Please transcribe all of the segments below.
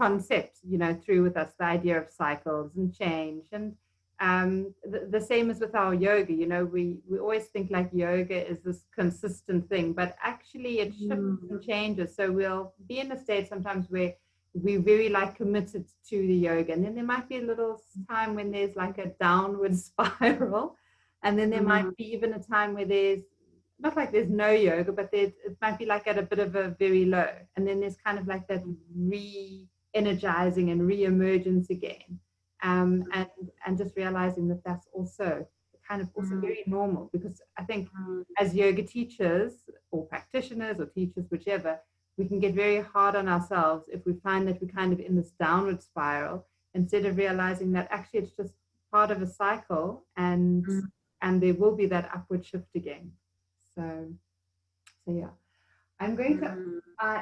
concept, through with us, the idea of cycles and change. And the same as with our yoga, we always think like yoga is this consistent thing, but actually it shifts and changes. So we'll be in a state sometimes where we very committed to the yoga, and then there might be a little time when there's like a downward spiral, and then there might be even a time where there's not like there's no yoga, but it might be like at a bit of a very low, and then there's kind of like that re-energizing and re-emergence again, and just realizing that that's also kind of also very normal, because I think as yoga teachers or practitioners or teachers, whichever, we can get very hard on ourselves if we find that we're kind of in this downward spiral, instead of realizing that actually it's just part of a cycle, and there will be that upward shift again. So yeah, I'm going to,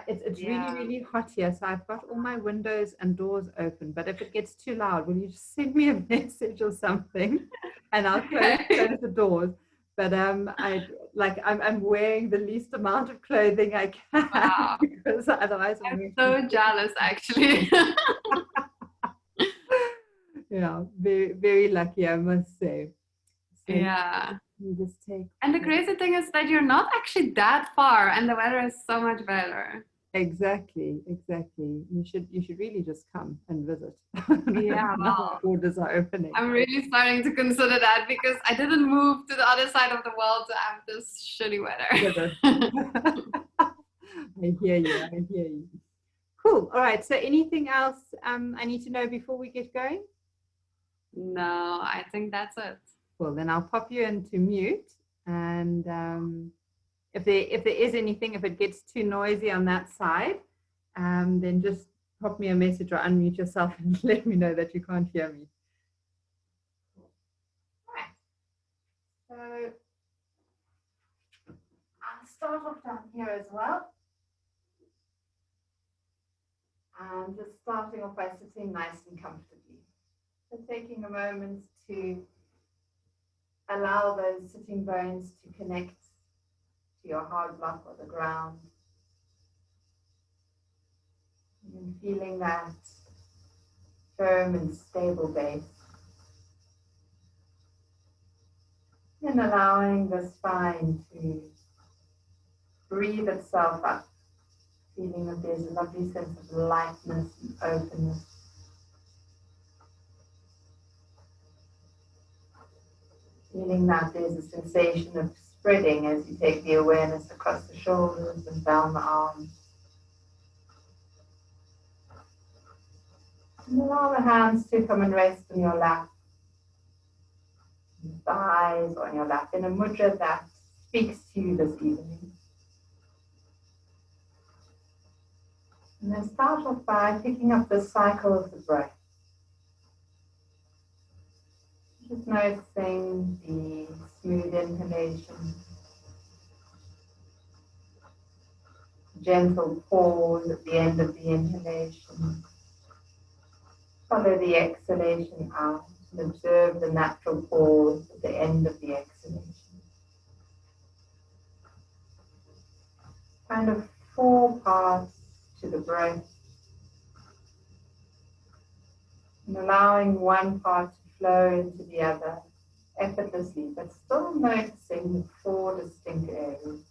it's really, really hot here. So I've got all my windows and doors open, but if it gets too loud, will you just send me a message or something, and I'll close the doors. But I'm wearing the least amount of clothing I can. Wow. Because otherwise I'm so jealous, actually. Yeah, very, very lucky, I must say. So yeah. You just take. And the crazy thing is that you're not actually that far, and the weather is so much better. Exactly. You should really just come and visit. Yeah, well, borders are opening. I'm really starting to consider that, because I didn't move to the other side of the world to have this shitty weather. I hear you. Cool. All right. So anything else I need to know before we get going? No, I think that's it. Well, then I'll pop you into mute, and if there is anything, if it gets too noisy on that side, then just pop me a message or unmute yourself and let me know that you can't hear me. Right. So I'll start off down here as well. And just starting off by sitting nice and comfortably. So taking a moment to allow those sitting bones to connect to your hard block or the ground. And feeling that firm and stable base. And allowing the spine to breathe itself up. Feeling that there's a lovely sense of lightness and openness. Feeling that there's a sensation of spreading as you take the awareness across the shoulders and down the arms. And allow the hands to come and rest on your lap, your thighs, or on your lap in a mudra that speaks to you this evening. And then start off by picking up the cycle of the breath. Just noticing the smooth inhalation, gentle pause at the end of the inhalation. Follow the exhalation out and observe the natural pause at the end of the exhalation. Kind of 4 parts to the breath, and allowing one part to flow into the other effortlessly, but still noticing the 4 distinct areas.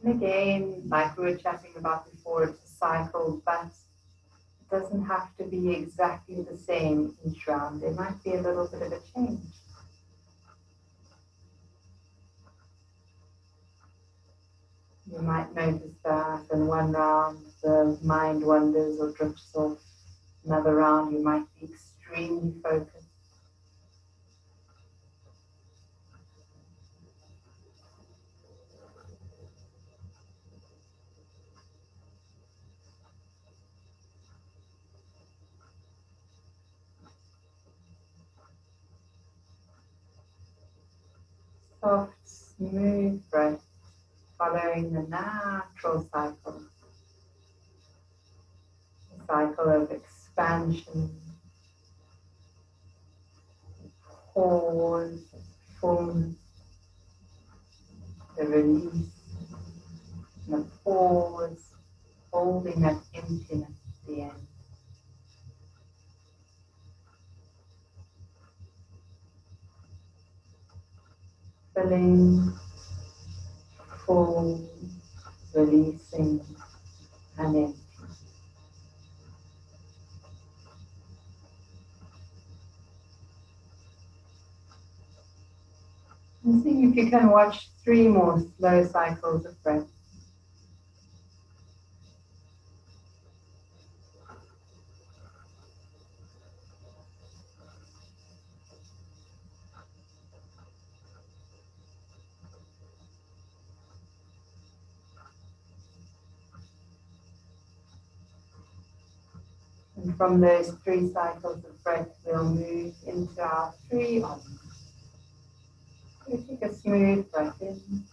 And again, like we were chatting about before, it's a cycle, but it doesn't have to be exactly the same each round. There might be a little bit of a change. You might notice that in one round the mind wanders or drifts off. Another round you might be extremely focused. Soft, smooth breath, following the natural cycle. The cycle of expansion, pause, fullness, the release, and the pause, holding that emptiness at the end. Filling, full, releasing, and empty. And see if you can watch 3 more slow cycles of breath. And from those 3 cycles of breath, we'll move into our 3 Oms. So take a smooth breath in.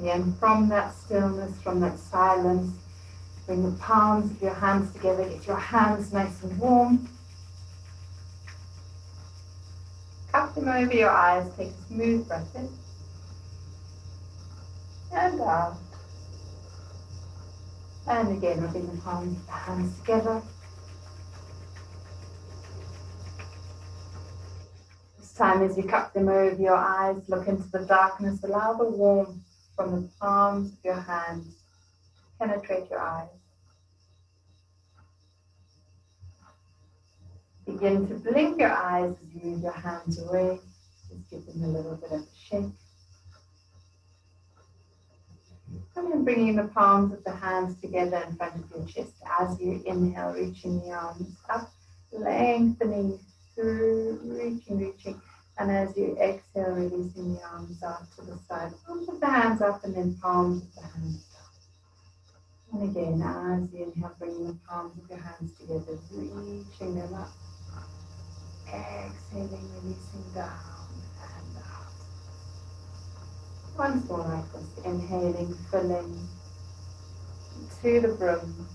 And from that stillness, from that silence, bring the palms of your hands together, get your hands nice and warm. Cup them over your eyes, take a smooth breath in and out. And again, we'll bring the palms of the hands together. This time as you cup them over your eyes, look into the darkness, allow the warmth from the palms of your hands to penetrate your eyes. Begin to blink your eyes as you move your hands away. Just give them a little bit of a shake. And then bringing the palms of the hands together in front of your chest as you inhale, reaching the arms up, lengthening through, reaching. And as you exhale, releasing the arms out to the side. Palms of the hands up and then palms of the hands down. And again, as you inhale, bringing the palms of your hands together, reaching them up. Exhaling, releasing down and out. Once more like this, inhaling, filling to the brim,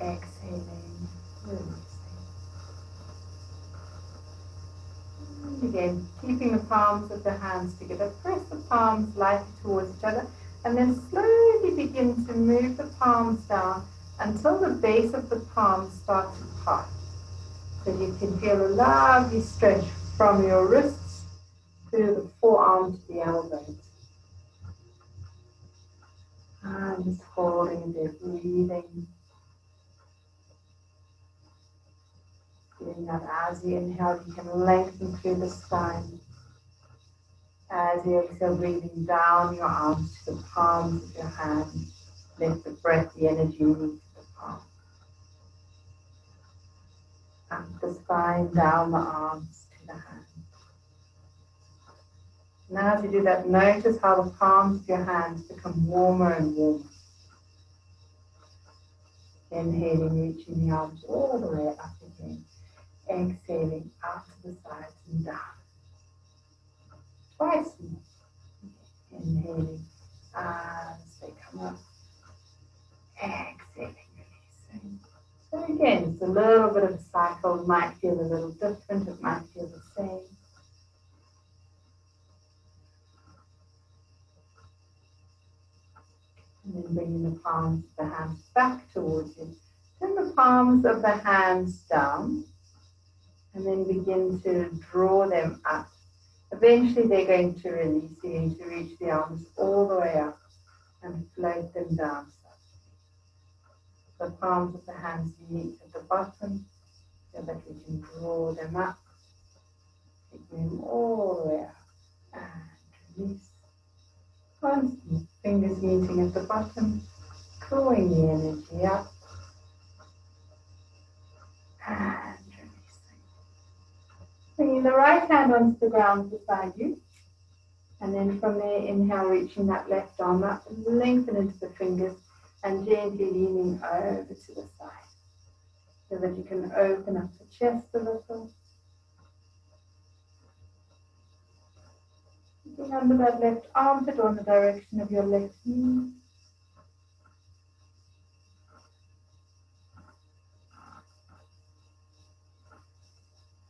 exhaling, releasing. And again, keeping the palms of the hands together, press the palms lightly towards each other, and then slowly begin to move the palms down until the base of the palms start to part. So you can feel a lovely stretch from your wrists to the forearm to the elbows. And just holding there, breathing. Doing that as you inhale, you can lengthen through the spine. As you exhale, breathing down your arms to the palms of your hands. Let the breath, the energy move to the palm. Up the spine, down the arms to the hands. Now as you do that, notice how the palms of your hands become warmer and warmer. Inhaling, reaching the arms all the way up again. Exhaling, out to the sides and down. Twice more. Inhaling as they come up. Exhaling, releasing. So again, it's a little bit of a cycle. It might feel a little different. It might feel the same. And then bringing the palms of the hands back towards you. Turn the palms of the hands down. And then begin to draw them up. Eventually they're going to release. You're going to reach the arms all the way up and float them down. The palms of the hands meet at the bottom so that we can draw them up. Take them all the way up and release. meeting at the bottom, drawing the energy up and releasing. Bringing the right hand onto the ground beside you, and then from there, inhale, reaching that left arm up and lengthen into the fingers and gently leaning over to the side so that you can open up the chest a little. Looking under that left armpit or in the direction of your left knee.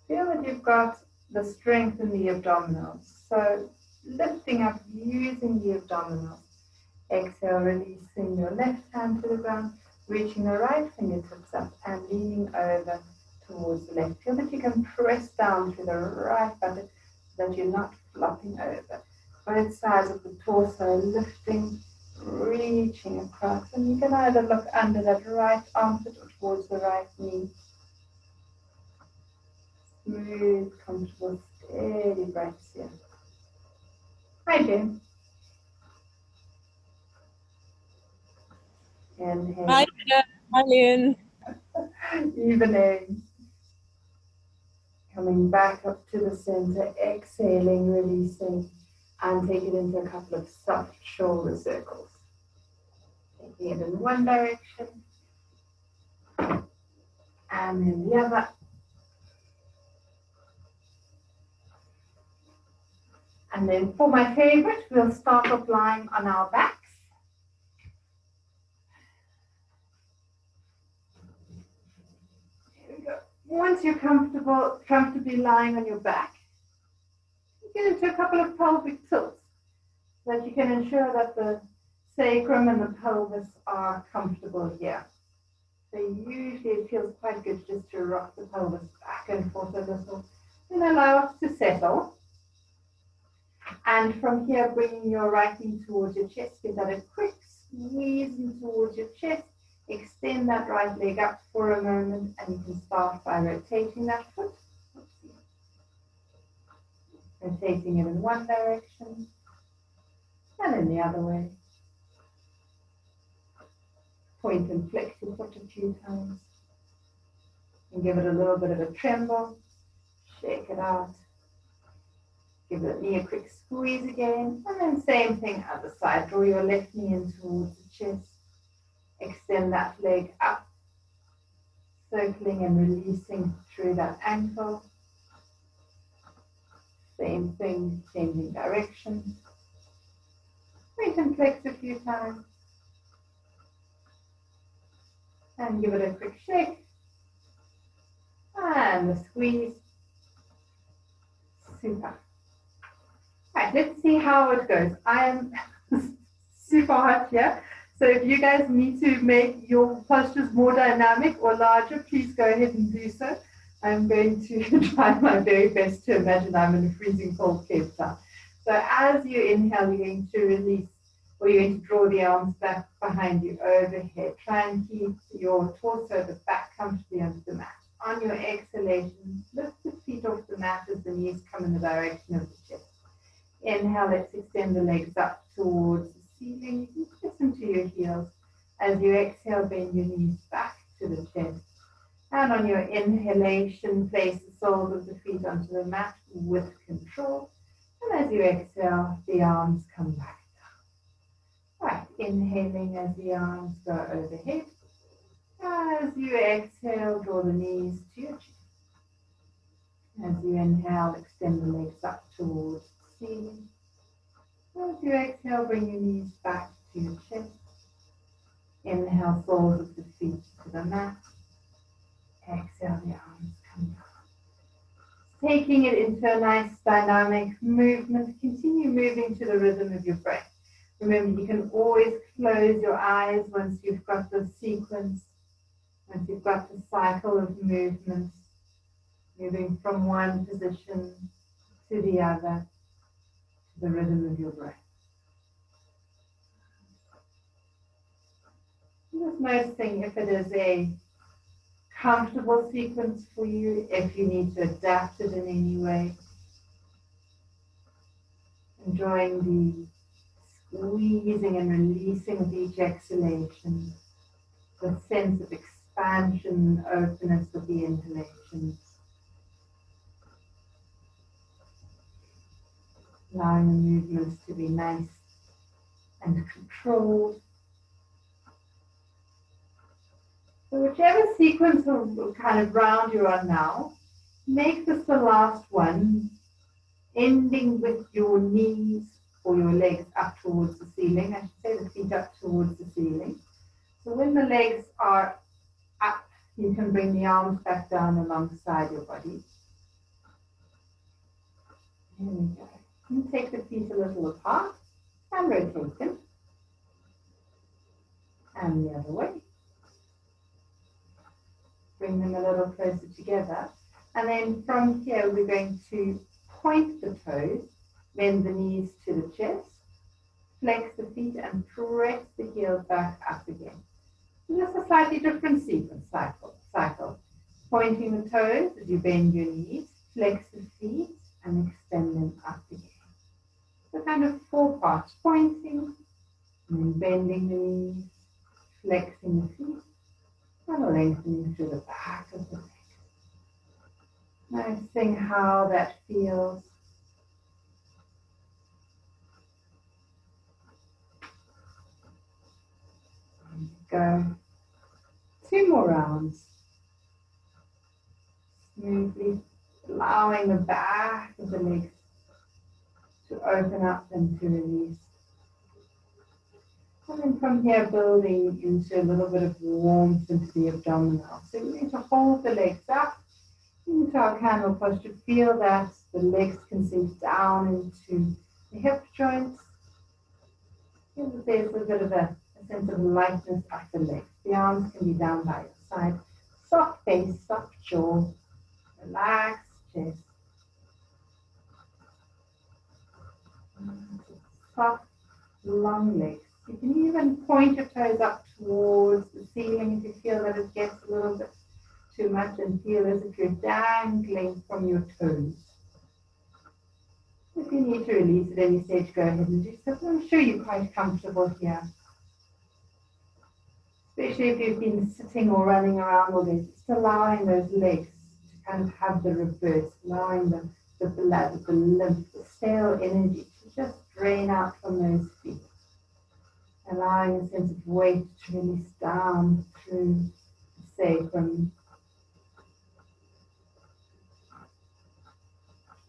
Feel that you've got the strength in the abdominals. So lifting up, using the abdominals. Exhale, releasing your left hand to the ground, reaching the right fingertips up and leaning over towards the left. Feel that you can press down through the right buttock so that you're not flopping over. Both sides of the torso lifting, reaching across. And you can either look under that right armpit or towards the right knee. Smooth, comfortable, steady breaths here. Hi, Jen. Inhale. Hi, Lynn. Evening. Coming back up to the center, exhaling, releasing, and take it into a couple of soft shoulder circles. Taking it in one direction, and in the other. And then for my favorite, we'll start off lying on our backs. Here we go. Once you're comfortably lying on your back, you get into a couple of pelvic tilts so that you can ensure that the sacrum and the pelvis are comfortable here. So usually it feels quite good just to rock the pelvis back and forth a little and allow it to settle. And from here, bringing your right knee towards your chest, give that a quick squeeze in towards your chest. Extend that right leg up for a moment, and you can start by rotating that foot. Rotating it in one direction, and in the other way. Point and flex your foot a few times. And give it a little bit of a tremble. Shake it out. Give the knee a quick squeeze again, and then same thing other side. Draw your left knee in towards the chest. Extend that leg up, circling and releasing through that ankle. Same thing, changing direction. Point and flex a few times. And give it a quick shake. And a squeeze. Super. Right, let's see how it goes. I am super hot here. So if you guys need to make your postures more dynamic or larger, please go ahead and do so. I'm going to try my very best to imagine I'm in a freezing cold Cape Town. So as you inhale, you're going to release, or you're going to draw the arms back behind you, overhead. Try and keep your torso, the back comfortably onto the mat. On your exhalation, lift the feet off the mat as the knees come in the direction of the chest. Inhale, let's extend the legs up towards the ceiling. You can listen to your heels. As you exhale, bend your knees back to the chest. And on your inhalation, place the soles of the feet onto the mat with control. And as you exhale, the arms come back down. Right, inhaling as the arms go overhead. As you exhale, draw the knees to your chest. As you inhale, extend the legs up towards the ceiling. As you exhale, bring your knees back to your chest. Inhale, soles of the feet to the mat. Exhale, the arms come down. Taking it into a nice dynamic movement. Continue moving to the rhythm of your breath. Remember, you can always close your eyes once you've got the sequence, once you've got the cycle of movements, moving from one position to the other, to the rhythm of your breath. Just noticing if it is a comfortable sequence for you, if you need to adapt it in any way. Enjoying the Squeezing and releasing with each exhalation. The sense of expansion, openness with the inhalations. Allowing the movements to be nice and controlled. So whichever sequence or kind of round you're on now, make this the last one, ending with your knees or your legs up towards the ceiling. I should say the feet up towards the ceiling. So when the legs are up, you can bring the arms back down alongside your body. There we go. You take the feet a little apart and rotate them. And the other way. Bring them a little closer together. And then from here, we're going to point the toes, bend the knees to the chest, flex the feet and press the heels back up again. So just a slightly different sequence cycle. Pointing the toes as you bend your knees, flex the feet and extend them up again. So kind of 4 parts, pointing, and then bending the knees, flexing the feet, and lengthening through the back of the leg. Noticing how that feels. Go. 2 more rounds. Smoothly allowing the back of the legs to open up and to release. And then from here, building into a little bit of warmth into the abdominal. So we need to hold the legs up into our candle posture. Feel that the legs can sink down into the hip joints. Feel that there's a bit of a sense of lightness up the legs. The arms can be down by your side. Soft face, soft jaw, relaxed chest. Soft, long legs. You can even point your toes up towards the ceiling if you feel that it gets a little bit too much, and feel as if you're dangling from your toes. If you need to release at any stage, go ahead and do so. I'm sure you're quite comfortable here. Especially if you've been sitting or running around all day, just allowing those legs to kind of have the reverse, allowing the blood, the lymph, the stale energy to just drain out from those feet. Allowing a sense of weight to release down through the sacrum.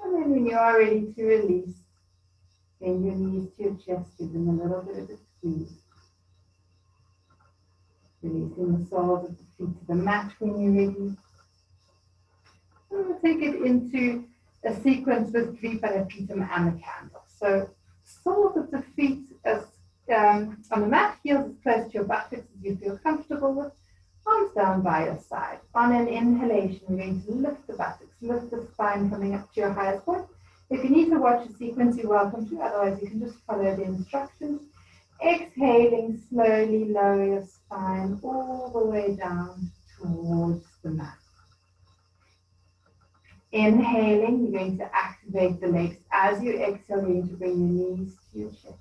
And then when you are ready to release, bend your knees to your chest, give them a little bit of a squeeze. Releasing the soles of the feet to the mat when you're ready. And we'll take it into a sequence with Dvipadapitam and the candle. So soles of the feet as on the mat, heels as close to your buttocks as you feel comfortable with. Arms down by your side. On an inhalation, we're going to lift the buttocks, lift the spine coming up to your highest point. If you need to watch the sequence, you're welcome to. Otherwise, you can just follow the instructions. Exhaling, slowly lower your spine all the way down towards the mat. Inhaling, you're going to activate the legs. As you exhale, you're going to bring your knees to your chest.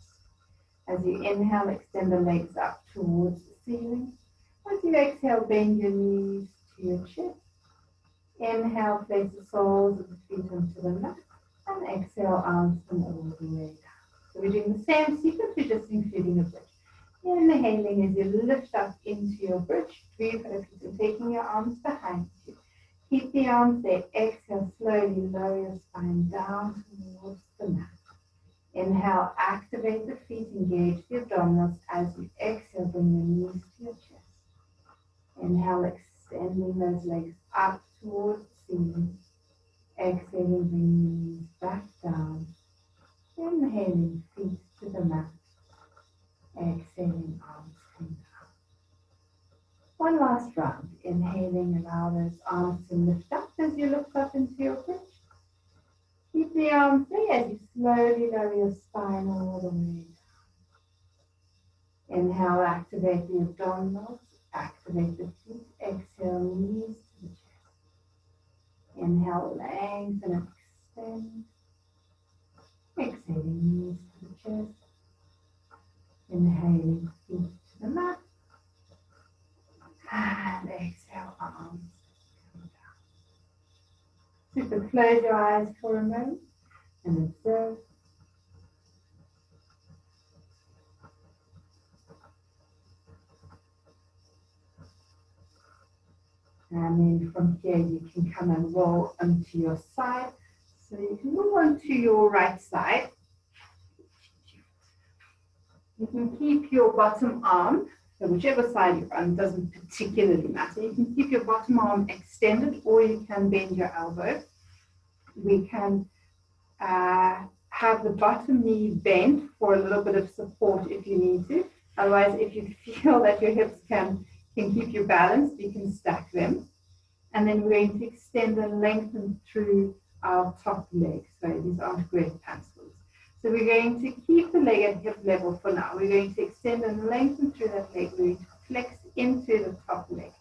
As you inhale, extend the legs up towards the ceiling. As you exhale, bend your knees to your chest. Inhale, place the soles of the feet onto the mat. And exhale, arms come all the way down. So we're doing the same sequence, we're just including a bridge. Inhaling as you lift up into your bridge. Dvipadapitam, taking your arms behind you. Keep the arms there. Exhale, slowly lower your spine down towards the mat. Inhale, activate the feet, engage the abdominals. As you exhale, bring your knees to your chest. Inhale, extending those legs up towards the ceiling. Exhaling, bring your knees back down. Inhaling, feet to the mat. Exhaling, arms come down. One last round. Inhaling, allow those arms to lift up as you lift up into your bridge. Keep the arms there as you slowly lower your spine all the way down. Inhale, activate the abdominals, activate the feet. Exhale, knees to the chest. Inhale, lengthen and extend. Exhaling, knees to the chest. Inhaling, feet to the mat. And exhale, arms come down. Super, close your eyes for a moment and observe. And then from here you can come and roll onto your side. So you can roll onto your right side. You can keep your bottom arm, so whichever side you're on doesn't particularly matter. You can keep your bottom arm extended or you can bend your elbow. We can have the bottom knee bent for a little bit of support if you need to. Otherwise, if you feel that your hips can keep you balanced, you can stack them. And then we're going to extend and lengthen through our top leg. So these aren't great pencils. So we're going to keep the leg at hip level for now. We're going to extend and lengthen through that leg. We're going to flex into the top leg.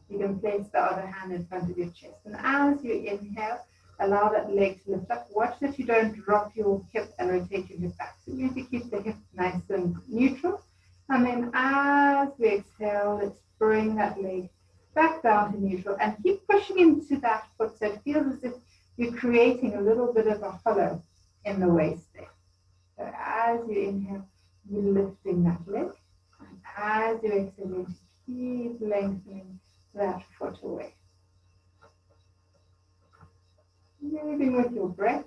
You can place the other hand in front of your chest. And as you inhale, allow that leg to lift up. Watch that you don't drop your hip and rotate your hip back. So we're going to keep the hip nice and neutral. And then as we exhale, let's bring that leg back down to neutral and keep pushing into that foot so it feels as if you're creating a little bit of a hollow in the waist there. So as you inhale, you're lifting that leg. And as you exhale, you keep lengthening that foot away. Moving with your breath,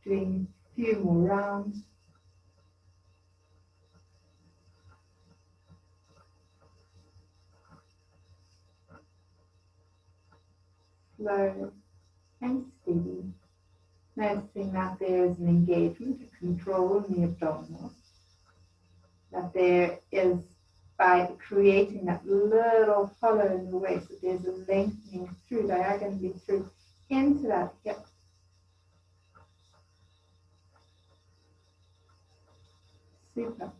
doing a few more rounds. Slow and steady. Noticing that there is an engagement, a control in the abdominals. That there is, by creating that little hollow in the waist, that there's a lengthening through, diagonally through, into that hip. Super.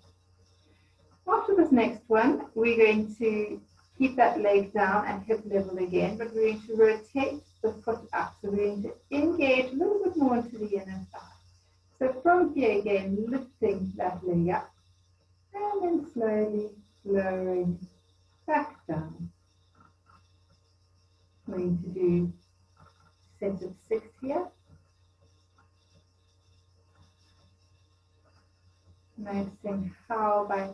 After this next one, we're going to keep that leg down at hip level again, but we're going to rotate the foot up. So we're going to engage a little bit more into the inner thigh. So from here again, lifting that leg up, and then slowly lowering back down. We're going to do a set of 6 here. Noticing how by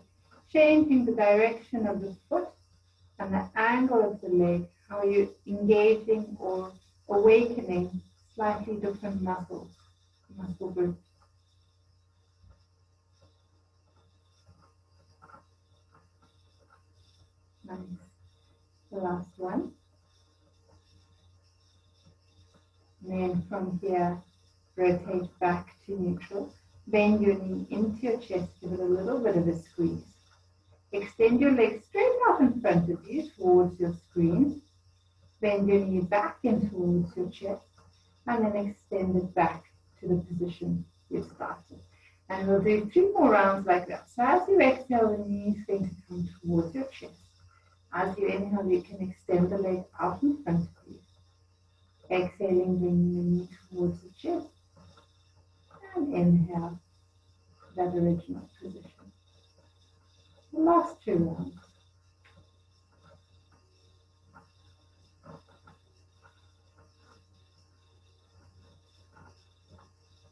changing the direction of the foot and the angle of the leg, how you're engaging or awakening slightly different muscle groups. Nice. The last one. And then from here, rotate back to neutral. Bend your knee into your chest, give it a little bit of a squeeze. Extend your legs straight out in front of you towards your screen. Bend your knee back in towards your chest, and then extend it back to the position you started. And we'll do 3 more rounds like that. So as you exhale, the knee is going to come towards your chest. As you inhale, you can extend the leg out in front of you. Exhaling, bringing the knee towards the chest. And inhale, that original position. The last 2 rounds.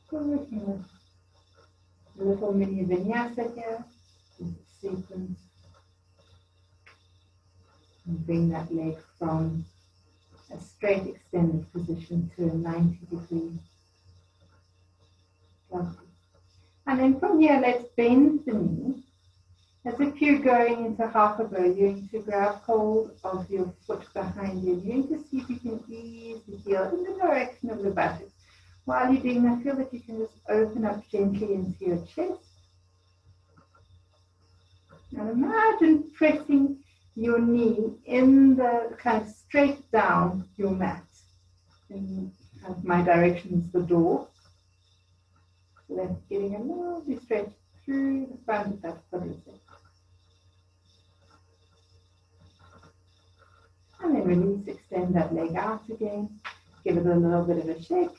So working with a little mini vinyasa here, sequence. And bring that leg from a straight extended position to a 90-degree. Lovely. And then from here, let's bend the knee. As if you're going into half a bow, you're going to grab hold of your foot behind you. You're going to see if you can ease the heel in the direction of the buttocks. While you're doing that, feel that you can just open up gently into your chest. And imagine pressing your knee in the kind of straight down your mat. And kind of my direction is the door. So that's getting a lovely stretch through the front of that foot. And then release, extend that leg out again. Give it a little bit of a shake.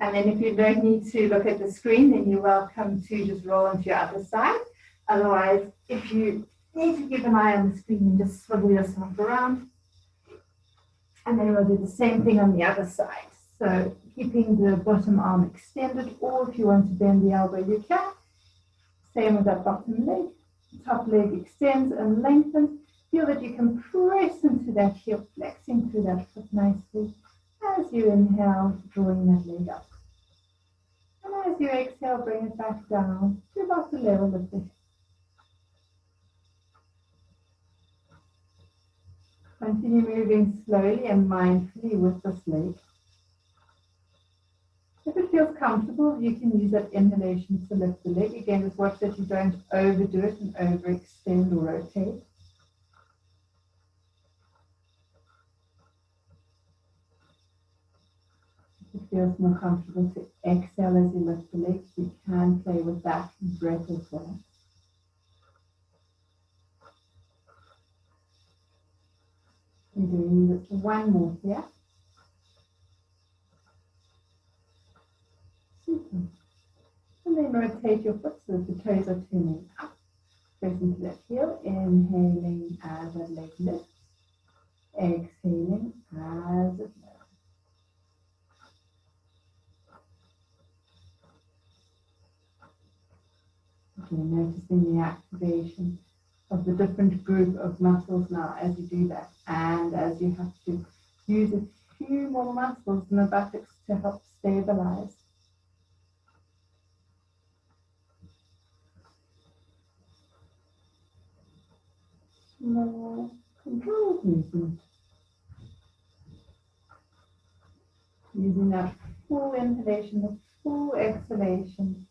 And then if you don't need to look at the screen, then you're welcome to just roll onto your other side. Otherwise, if you need to keep an eye on the screen, then just swivel yourself around. And then we'll do the same thing on the other side. So keeping the bottom arm extended, or if you want to bend the elbow, you can. Same with that bottom leg. Top leg extends and lengthens. Feel that you can press into that heel, flexing through that foot nicely. As you inhale, drawing that leg up. And as you exhale, bring it back down to about the level of the hip. Continue moving slowly and mindfully with this leg. If it feels comfortable, you can use that inhalation to lift the leg. Again, just watch that you don't overdo it and overextend or rotate. If it feels more comfortable to exhale as you lift the legs, you can play with that breath as well. We're doing this one more here. Super. And then rotate your foot so that the toes are turning up. Press into that heel, inhaling as that leg lifts. Exhaling as it lowers. Again, noticing the activation of the different group of muscles now as you do that, and as you have to use a few more muscles in the buttocks to help stabilize. Small controlled movement. Using that full inhalation, the full exhalation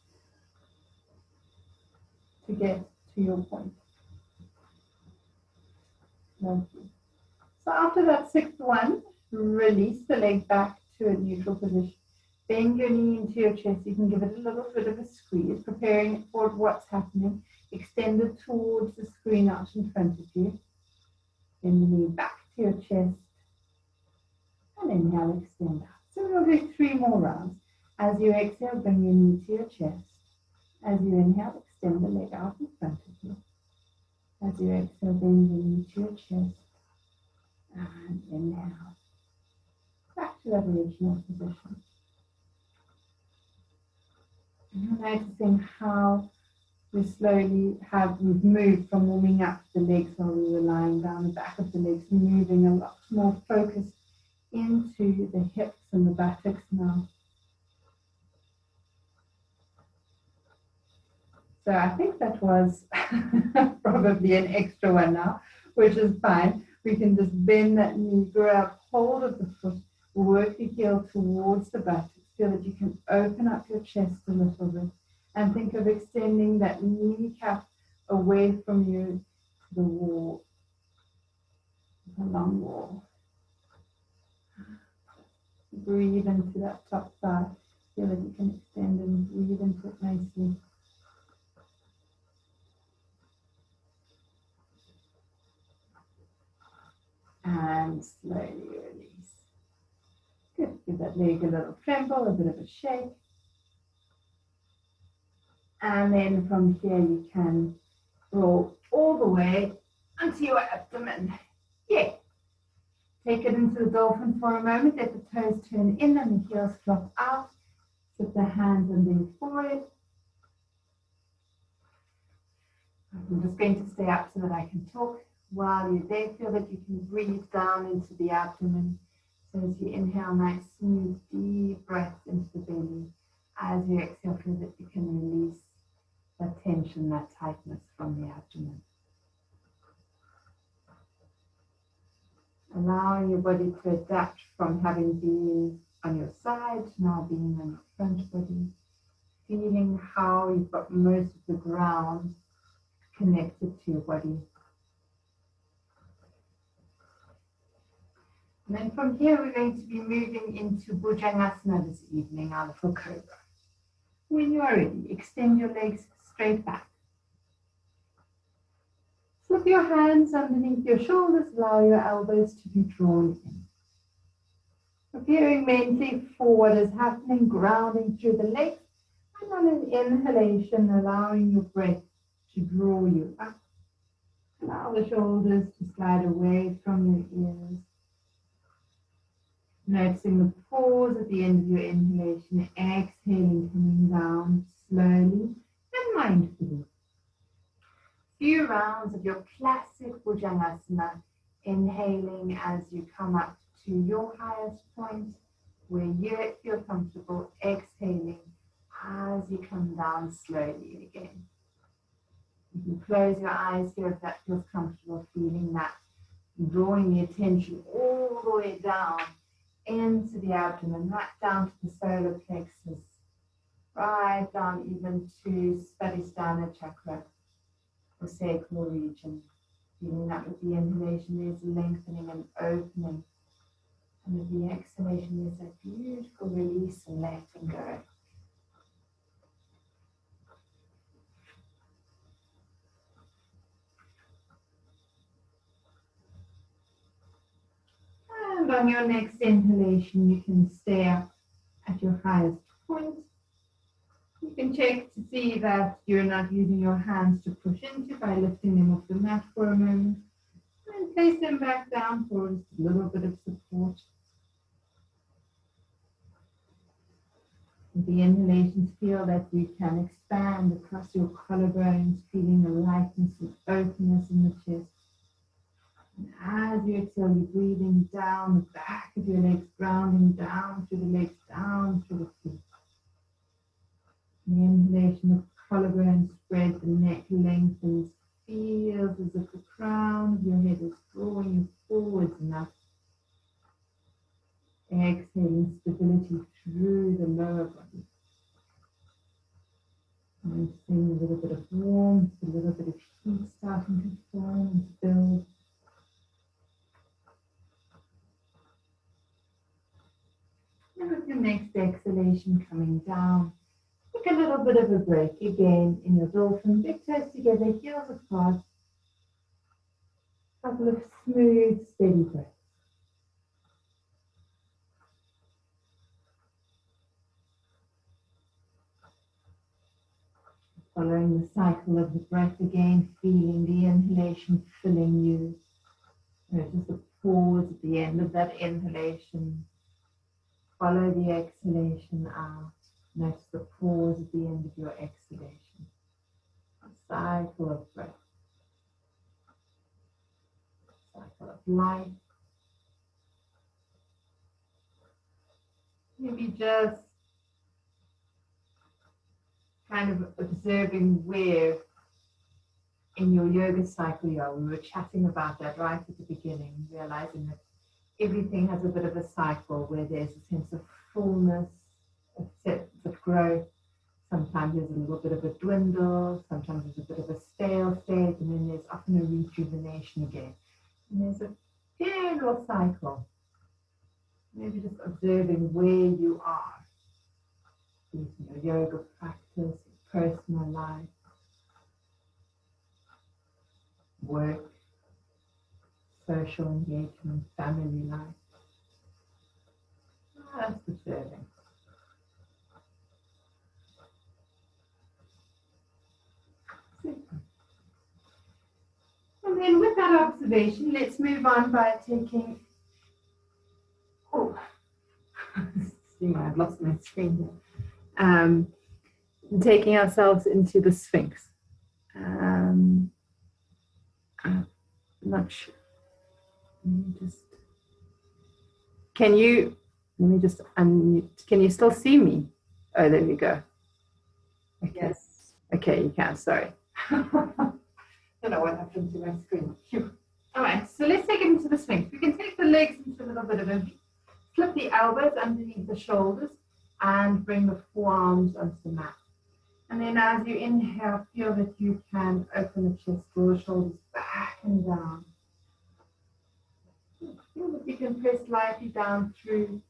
to get to your point. Lovely. So after that sixth one, release the leg back to a neutral position. Bend your knee into your chest. You can give it a little bit of a squeeze, preparing for what's happening. Extend it towards the screen out in front of you. Bend the knee back to your chest. And inhale, extend out. So we'll do 3 more rounds. As you exhale, bring your knee to your chest. As you inhale, extend the leg out in front of you. As you exhale, bend your knee to your chest. And inhale. Back to that original position. And noticing how we've moved from warming up the legs while we were lying down, the back of the legs, moving a lot more focused into the hips and the buttocks now. So I think that was probably an extra one now, which is fine. We can just bend that knee, grab hold of the foot, work the heel towards the buttocks. Feel that you can open up your chest a little bit and think of extending that kneecap away from you to the wall, the long wall. Breathe into that top thigh. Feel that you can extend and breathe into it nicely. And slowly release. Good. Give that leg a little tremble, a bit of a shake. And then from here you can roll all the way onto your abdomen. Yeah. Take it into the dolphin for a moment. Let the toes turn in and the heels flop out. Sit the hands under your forehead. I'm just going to stay up so that I can talk. While you're there, feel that you can breathe down into the abdomen. So as you inhale, nice, smooth, deep breaths into the belly. As you exhale, feel that you can release that tension, that tightness from the abdomen. Allowing your body to adapt from having been on your side to now being on your front body. Feeling how you've got most of the ground connected to your body. And then from here, we're going to be moving into Bhujangasana this evening, our little cobra. When you are ready, extend your legs straight back. Slip your hands underneath your shoulders, allow your elbows to be drawn in. Veering mentally forward is happening, grounding through the legs. And on an inhalation, allowing your breath to draw you up. Allow the shoulders to slide away from your ears. Noticing the pause at the end of your inhalation, exhaling, coming down slowly and mindfully. Few rounds of your classic Bhujangasana, inhaling as you come up to your highest point, where you feel comfortable, exhaling as you come down slowly again. You can close your eyes here if that feels comfortable, feeling that, drawing the attention all the way down into the abdomen, right down to the solar plexus, right down even to Svadhisthana chakra, or sacral region. Feeling that with the inhalation there's lengthening and opening, and with the exhalation there's that beautiful release and letting go. And on your next inhalation, you can stay up at your highest point. You can check to see that you're not using your hands to push into by lifting them off the mat for a moment. And place them back down for just a little bit of support. With the inhalations, feel that you can expand across your collarbones, feeling a lightness and openness in the chest. And as you exhale, you're breathing down the back of your legs, grounding down through the legs, down through the feet. The inhalation of collarbone spread, the neck lengthens, feels as if the crown of your head is drawing you forwards enough. Exhaling stability through the lower body. Noticing a little bit of warmth, a little bit of heat starting to form and build. And with your next exhalation coming down, take a little bit of a break again in your dolphin. Big toes together, heels apart. A couple of smooth, steady breaths. Following the cycle of the breath again, feeling the inhalation filling you. Notice the pause at the end of that inhalation. Follow the exhalation out. Notice the pause at the end of your exhalation. A cycle of breath. A cycle of life. Maybe just kind of observing where in your yoga cycle you are. We were chatting about that right at the beginning, realizing that everything has a bit of a cycle where there's a sense of fullness, a sense of growth. Sometimes there's a little bit of a dwindle, sometimes there's a bit of a stale state, and then there's often a rejuvenation again. And there's a general cycle. Maybe just observing where you are in your yoga practice, personal life, work, social engagement, family life. That's observing. Super. And then with that observation, let's move on by taking, see, I've lost my screen here. Taking ourselves into the Sphinx. I'm not sure. Let me just unmute. Can you still see me? Oh, there we go. Okay. Yes. Okay, you can, sorry. Don't know what happened to my screen. All right, so let's take it into the Sphinx. We can take the legs into a little bit of a V. Slip the elbows underneath the shoulders and bring the forearms onto the mat. And then as you inhale, feel that you can open the chest, draw the shoulders back and down. Feel that you can press lightly down through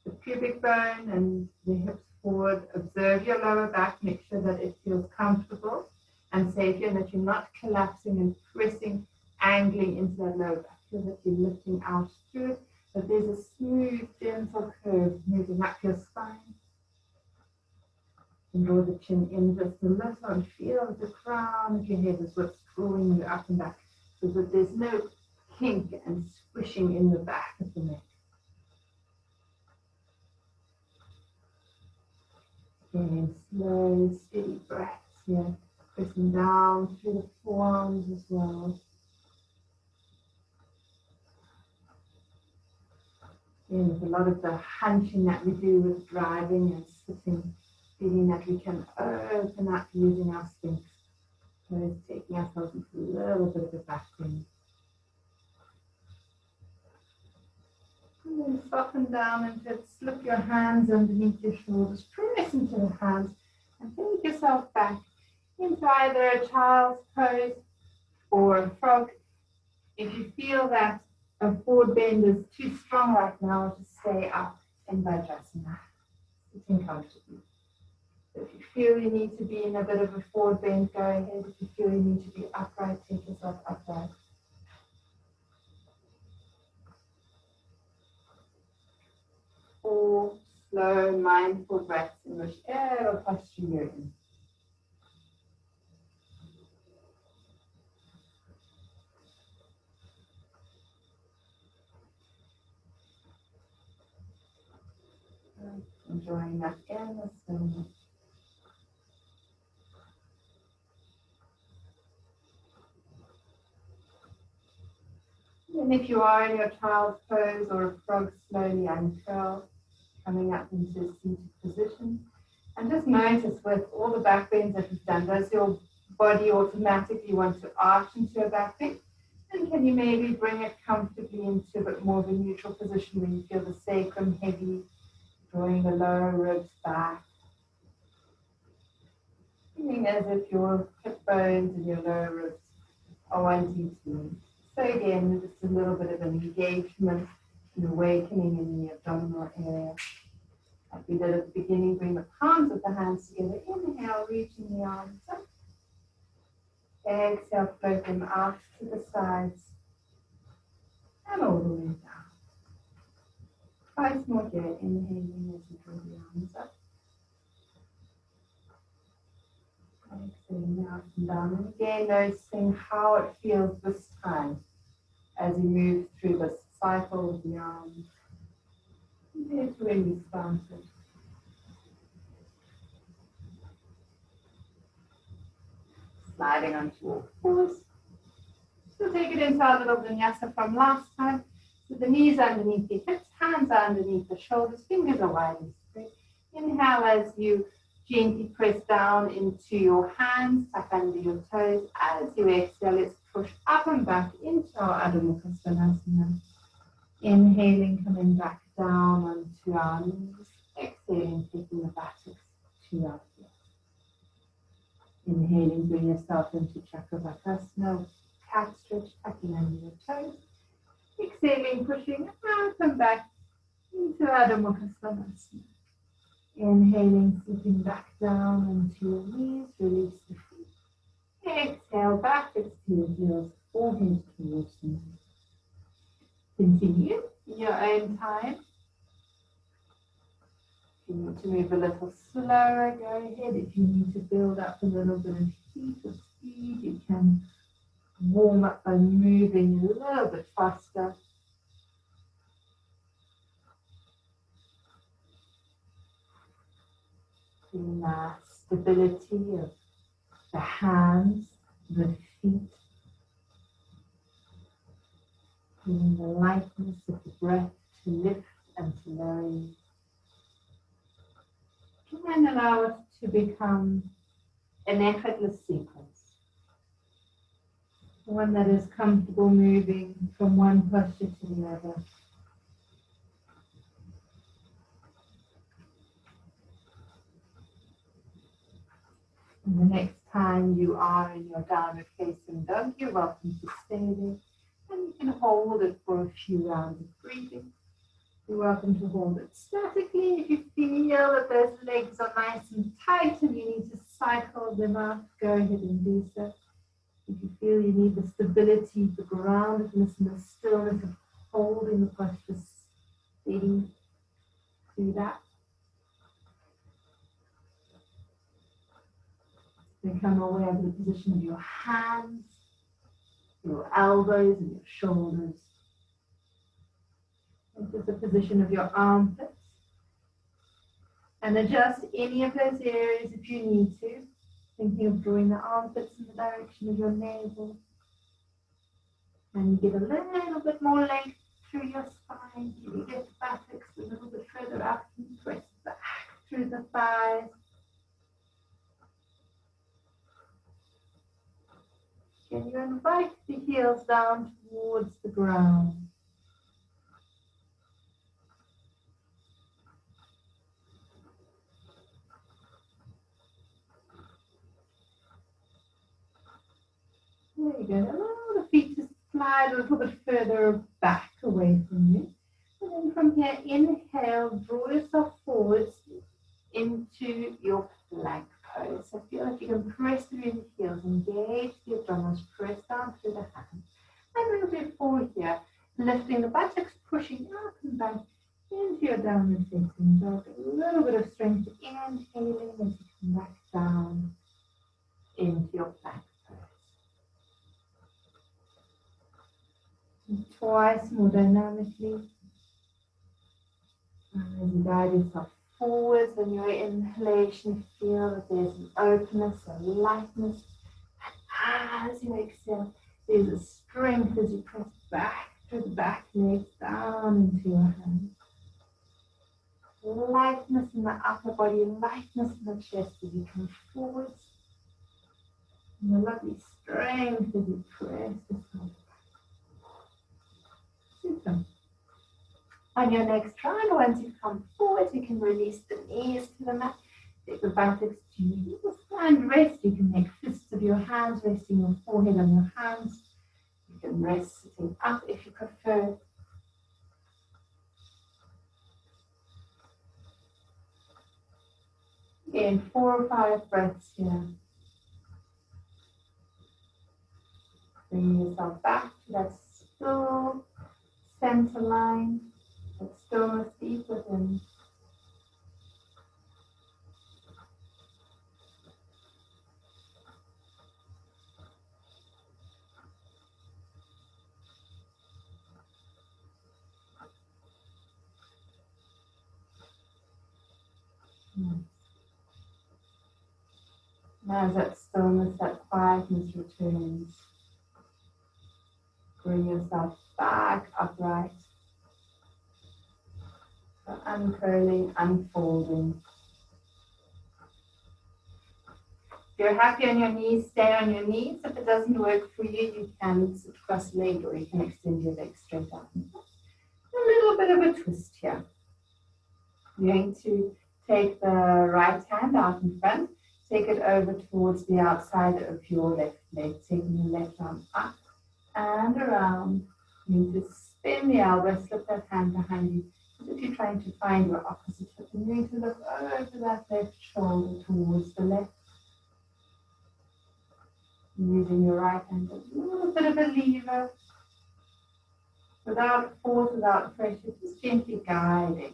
the pubic bone and the hips forward. Observe your lower back, make sure that it feels comfortable and safe here, and that you're not collapsing and pressing, angling into that lower back. Feel that you're lifting out through it, that there's a smooth, gentle And draw the chin in just a little and feel the crown of your head is what's drawing you up and back, so that there's no kink and squishing in the back of the neck. Again, slow, steady breaths here, pressing down through the forearms as well. Again, with a lot of the hunching that we do with driving and sitting, feeling that we can open up using our sphinx. So it's taking ourselves into a little bit of a back bend. And then soften down into it, slip your hands underneath your shoulders, press into the hands, and take yourself back into either a child's pose or a frog. If you feel that a forward bend is too strong right now, just stay up in Vajrasana, sitting comfortably. If you feel you need to be in a bit of a forward bend, go ahead. If you feel you need to be upright, take yourself upright. Or slow, mindful breaths in whichever posture you're in. Enjoying that endless stillness. And if you are in your child's pose or a frog, slowly uncurl, coming up into a seated position. And just notice with all the back bends that you've done, does your body automatically want to arch into a back bend? And can you maybe bring it comfortably into a bit more of a neutral position where you feel the sacrum heavy, drawing the lower ribs back. Feeling as if your hip bones and your lower ribs are wanting to meet. So again, just a little bit of an engagement and awakening in the abdominal area. Like we did at the beginning, bring the palms of the hands together. Inhale, reaching the arms up. Exhale, float them out to the sides and all the way down. Twice more here, inhaling as you draw the arms up. Exhaling out and down. And again, noticing how it feels this time as you move through this cycle of the arms. Compared to when you started. Sliding onto all fours. So take it into our little vinyasa from last time. So the knees underneath the hips, hands are underneath the shoulders, fingers are widely spread. Inhale as you gently press down into your hands, tuck under your toes. As you exhale, let's push up and back into our Adho Mukha Svanasana. Inhaling, coming back down onto our knees. Exhaling, taking the buttocks to our feet. Inhaling, bring yourself into Chakravakasana, cat stretch, tucking under your toes. Exhaling, pushing up and back into Adho Mukha Svanasana. Inhaling, slipping back down onto your knees, release the feet. Exhale, backwards to your heels, forehead towards the knees. Continue in your own time. If you need to move a little slower, go ahead. If you need to build up a little bit of heat or speed, you can warm up by moving a little bit faster. Feeling the stability of the hands, the feet. Feeling the lightness of the breath to lift and to lower you. And allow it to become an effortless sequence. One that is comfortable moving from one posture to the other. And the next time you are in your downward facing dog, you're welcome to stay there. And you can hold it for a few rounds of breathing. You're welcome to hold it statically. If you feel that those legs are nice and tight and you need to cycle them out, go ahead and do so. If you feel you need the stability, the groundedness, and the stillness of holding the posture steady, do that. Become aware of the position of your hands, your elbows and your shoulders. This is the position of your armpits. And adjust any of those areas if you need to. Thinking of drawing the armpits in the direction of your navel. And you get a little bit more length through your spine. You get the buttocks a little bit further up and press back through the thighs. Can you invite the heels down towards the ground? There you go. Allow the feet to slide a little bit further back away from you. And then from here, inhale, draw yourself forwards into your plank pose. So feel like you can press through the heels, engage the abdominals, press down through the hands. And we'll do forward here, lifting the buttocks, pushing up and back into your downward facing dog. A little bit of strength, inhaling as you come back down into your plank pose. And twice more dynamically. And as you guide yourself forwards on your inhalation, feel that there's an openness, a lightness. And as you exhale, there's a strength as you press back through the back legs down into your hands. Lightness in the upper body, lightness in the chest as you come forwards. And a lovely strength as you press yourself back. Super. On your next try, once you come forward, you can release the knees to the mat. Take the buttocks to your stand rest. You can make fists of your hands, resting your forehead on your hands. You can rest sitting up if you prefer. Again, 4 or 5 breaths here. Bring yourself back to that still center line. That stillness deep within. As that stillness, that quietness returns, bring yourself back upright. So uncurling, unfolding. If you're happy on your knees, stay on your knees. If it doesn't work for you, you can sit cross-legged or you can extend your legs straight out. A little bit of a twist here. You're going to take the right hand out in front, take it over towards the outside of your left leg, taking your left arm up and around. You need to spin the elbow, slip that hand behind you, as if you're trying to find your opposite hip. And you're going to look over that left shoulder towards the left. Using your right hand as a little bit of a lever, without force, without pressure, just gently guiding.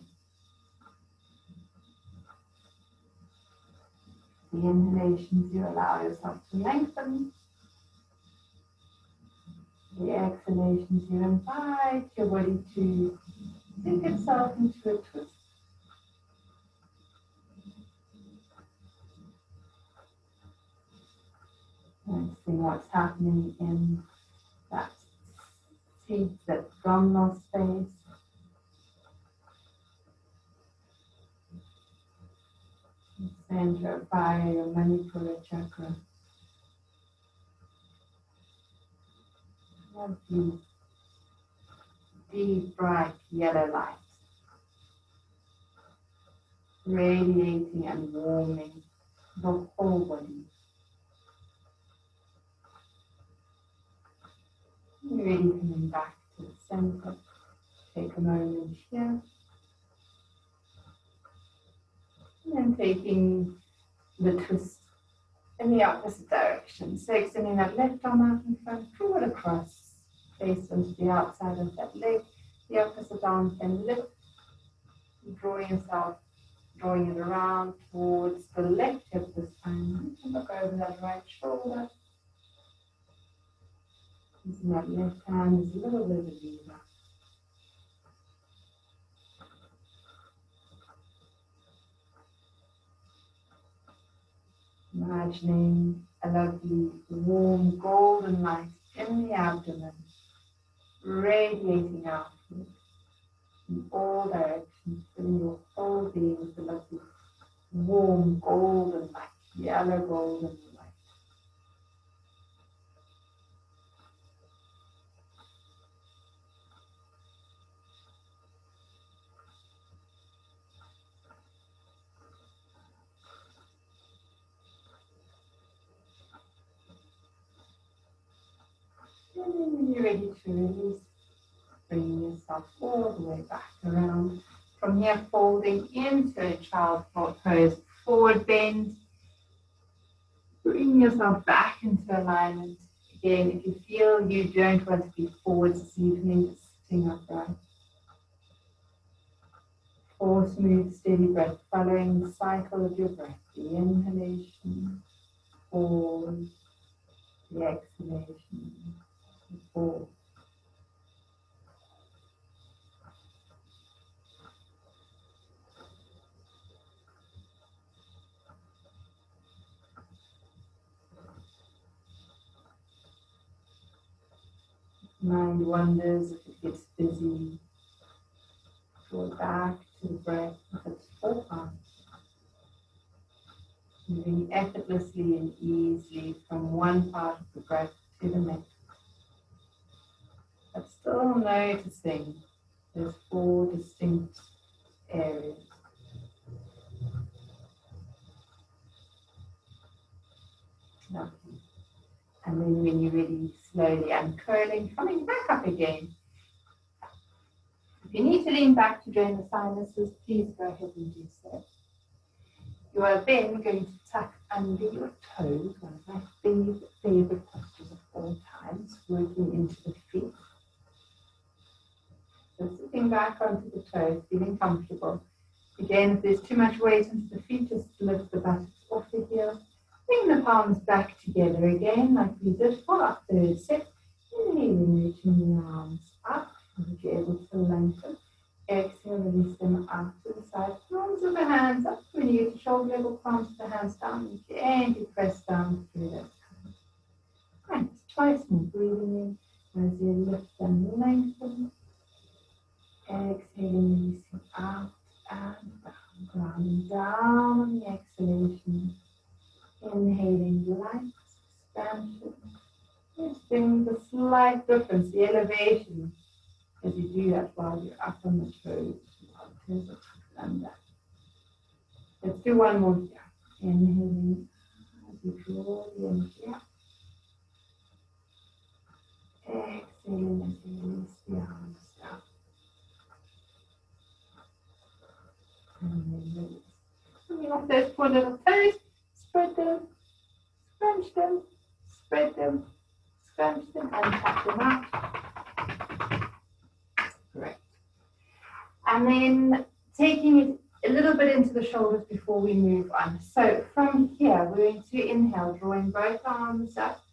The inhalations, you allow yourself to lengthen. The exhalations, you invite your body to sink itself into a twist. And see what's happening in that seat, that abdominal space. Center of fire, your Manipura chakra. Lovely, deep, bright yellow light. Radiating and warming the whole body. You're really coming back to the center. Take a moment here. And then taking the twist in the opposite direction. So extending that left arm out in front, draw it across, face onto the outside of that leg. The opposite arm can lift, draw yourself drawing it around towards the left hip this time. Look over that right shoulder. Using that left hand is a little bit of a lever. Imagining a lovely warm golden light in the abdomen, radiating outward in all directions, filling your whole being with a lovely warm golden light, yellow golden light. And then when you're ready to release, bring yourself all the way back around. From here, folding into a child pose, forward bend. Bring yourself back into alignment. Again, if you feel you don't want to be forward this evening, just sitting upright. 4 smooth, steady breath, following the cycle of your breath. The inhalation, pause, the exhalation, pause. Mind wanders if it gets busy. Go back to the breath with its full arm. Moving effortlessly and easily from one part of the breath to the next. But still noticing there's 4 distinct areas. Lovely. And then when you're ready, slowly uncurling, coming back up again. If you need to lean back to drain the sinuses, please go ahead and do so. You are then going to tuck under your toes, one of my favorite postures of all times, working into the feet. So sitting back onto the toes, feeling comfortable. Again, if there's too much weight into the feet, just lift the buttocks off the heel. Bring the palms back together again, like we did for our third set. Inhaling, reaching the arms up, and you're able to lengthen. Exhale, release them out to the side. Palms of the hands up. When you get to shoulder level, palms of the hands down. You gently press down through those hands. Right, twice more. Breathing in as you lift and lengthen. Exhaling, releasing out and down. Grounding down on the exhalation. Inhaling light expansion. Just bring the slight difference, the elevation, as you do that while you're up on the toes, while the toes are tucked under. Let's do one more here. Inhaling as you draw the energy up. Exhaling as you release the arms down. And then release. Coming off those 4 little toes, spread them, scrunch them, spread them, scrunch them, and tap them out. Correct. And then taking it a little bit into the shoulders before we move on. So from here, we're going to inhale, drawing both arms up.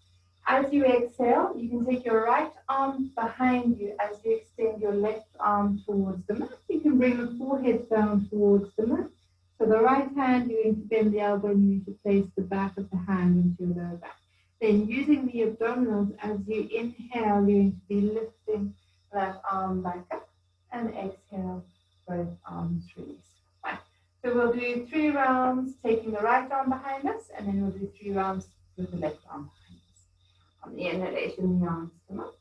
As you exhale, you can take your right arm behind you as you extend your left arm towards the mat. You can bring the forehead down towards the mat. So the right hand, you're going to bend the elbow and you need to place the back of the hand into your lower back. Then using the abdominals, as you inhale, you're going to be lifting that arm back up, and exhale, both arms release. Fine. So we'll do 3 rounds, taking the right arm behind us, and then we'll do 3 rounds with the left arm behind us. On the inhalation, the arms come up.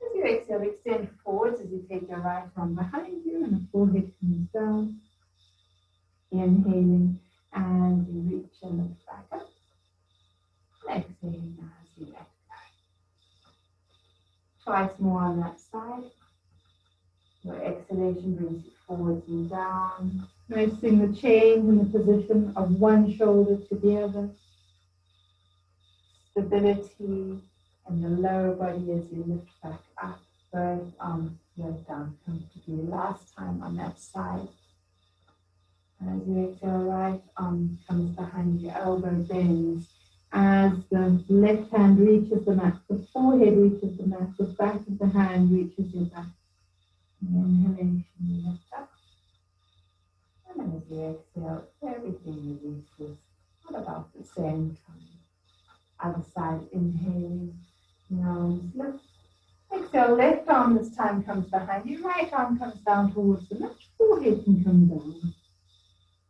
As you exhale, extend forwards as you take your right arm behind you, and the forehead comes down. Inhaling, and you reach and lift back up. Exhaling as you let go. Twice more on that side. Your exhalation brings you forwards and down. Noticing the change in the position of one shoulder to the other. Stability in the lower body as you lift back up. Both arms float down comfortably. Last time on that side. As you exhale, right arm comes behind your elbow, bends. As the left hand reaches the mat, the forehead reaches the mat, the back of the hand reaches your back. Inhalation, lift up. And as you exhale, everything releases at about the same time. Other side, inhaling, arms lift. Exhale, left arm this time comes behind you, right arm comes down towards the mat, forehead can come down.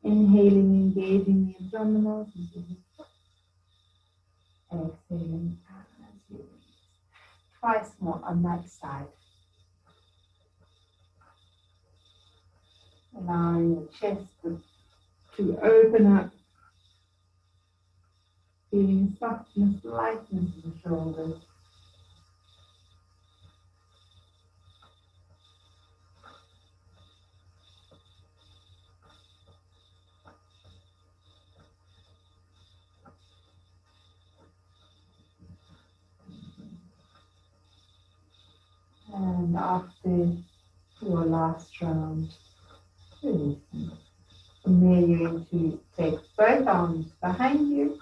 Inhaling, engaging the abdominals. Exhaling as you release. Twice more on that side. Allowing the chest to open up. Feeling softness, lightness in the shoulders. And after your last round, releasing. From there, you're going to take both arms behind you.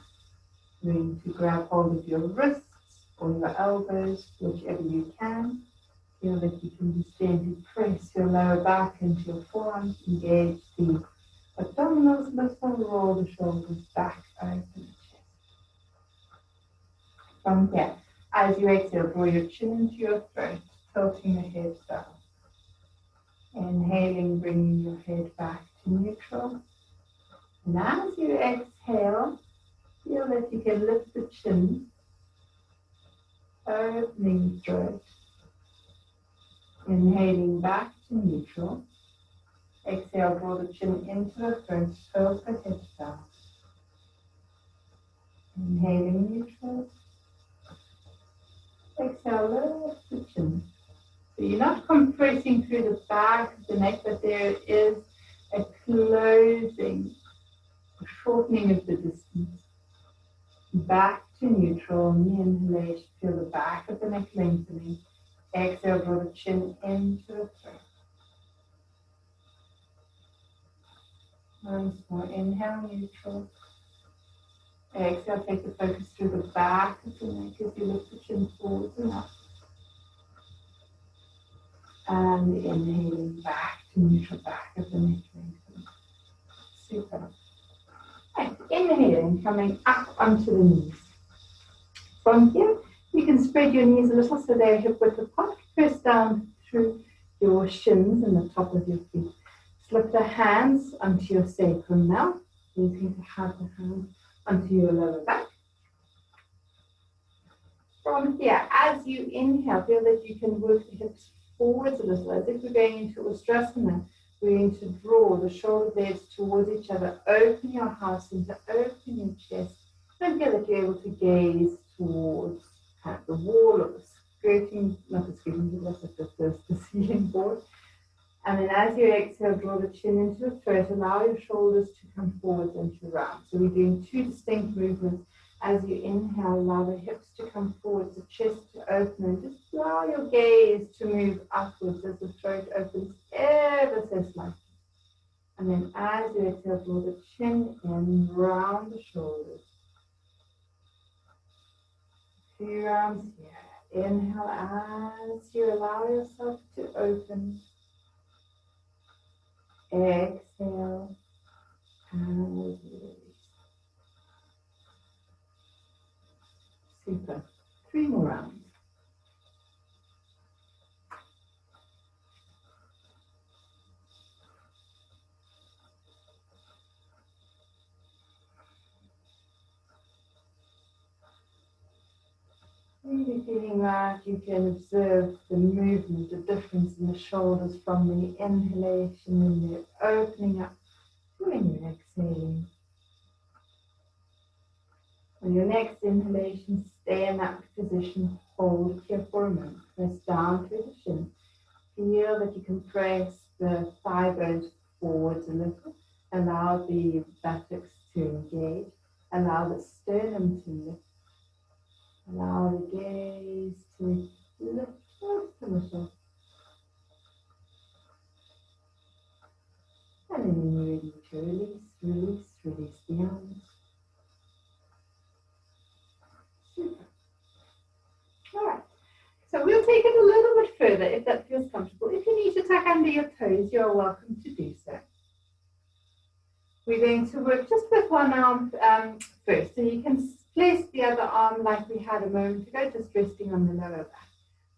You're going to grab hold of your wrists or your elbows, whichever you can. Feel that you can just gently press your lower back into your forearms, engage the abdominals, lift and roll the shoulders back, open the chest. From here, as you exhale, draw your chin into your throat, tilting the head down. Inhaling, bringing your head back to neutral. And as you exhale, feel that you can lift the chin, opening the throat. Inhaling back to neutral. Exhale, draw the chin into the throat, tilt the head down. Inhaling neutral. Exhale, lift the chin. So you're not compressing through the back of the neck, but there is a closing, a shortening of the distance. Back to neutral. In the inhalation, feel the back of the neck lengthening. Exhale, draw the chin into the throat. Once more, inhale, neutral. Exhale, take the focus through the back of the neck as you lift the chin forwards and up. And inhaling back to neutral, back of the neck lengthening. Super. Right, inhaling, coming up onto the knees. From here, you can spread your knees a little so they're hip width apart. Press down through your shins and the top of your feet. Slip the hands onto your sacrum now. You're going to have the hands onto your lower back. From here, as you inhale, feel that you can work the hips forwards a little. As if we're going into Ustrasana, we're going to draw the shoulder blades towards each other. Open your heart center, open your chest. And feel that you're able to gaze towards the wall or the skirting, not the skirting, but the ceiling board. And then as you exhale, draw the chin into the throat, allow your shoulders to come forwards and to round. So we're doing two distinct movements. As you inhale, allow the hips to come forwards, the chest to open, and just allow your gaze to move upwards as the throat opens ever so slightly. And then as you exhale, draw the chin in, round the shoulders. A few rounds here. Inhale as you allow yourself to open. Exhale and release. Super. 3 more rounds. Really feeling like you can observe the movement, the difference in the shoulders from the inhalation and the opening up to when you're exhaling. On your next inhalation, stay in that position, hold here for a moment. Press down through the shin. Feel that you can press the thigh bones forwards a little. Allow the buttocks to engage. Allow the sternum to lift. Allow the gaze to lift just a little. And then when you're ready to release the arms. Super. All right. So we'll take it a little bit further if that feels comfortable. If you need to tuck under your toes, you're welcome to do so. We're going to work just with one arm first. So you can place the other arm like we had a moment ago, just resting on the lower back.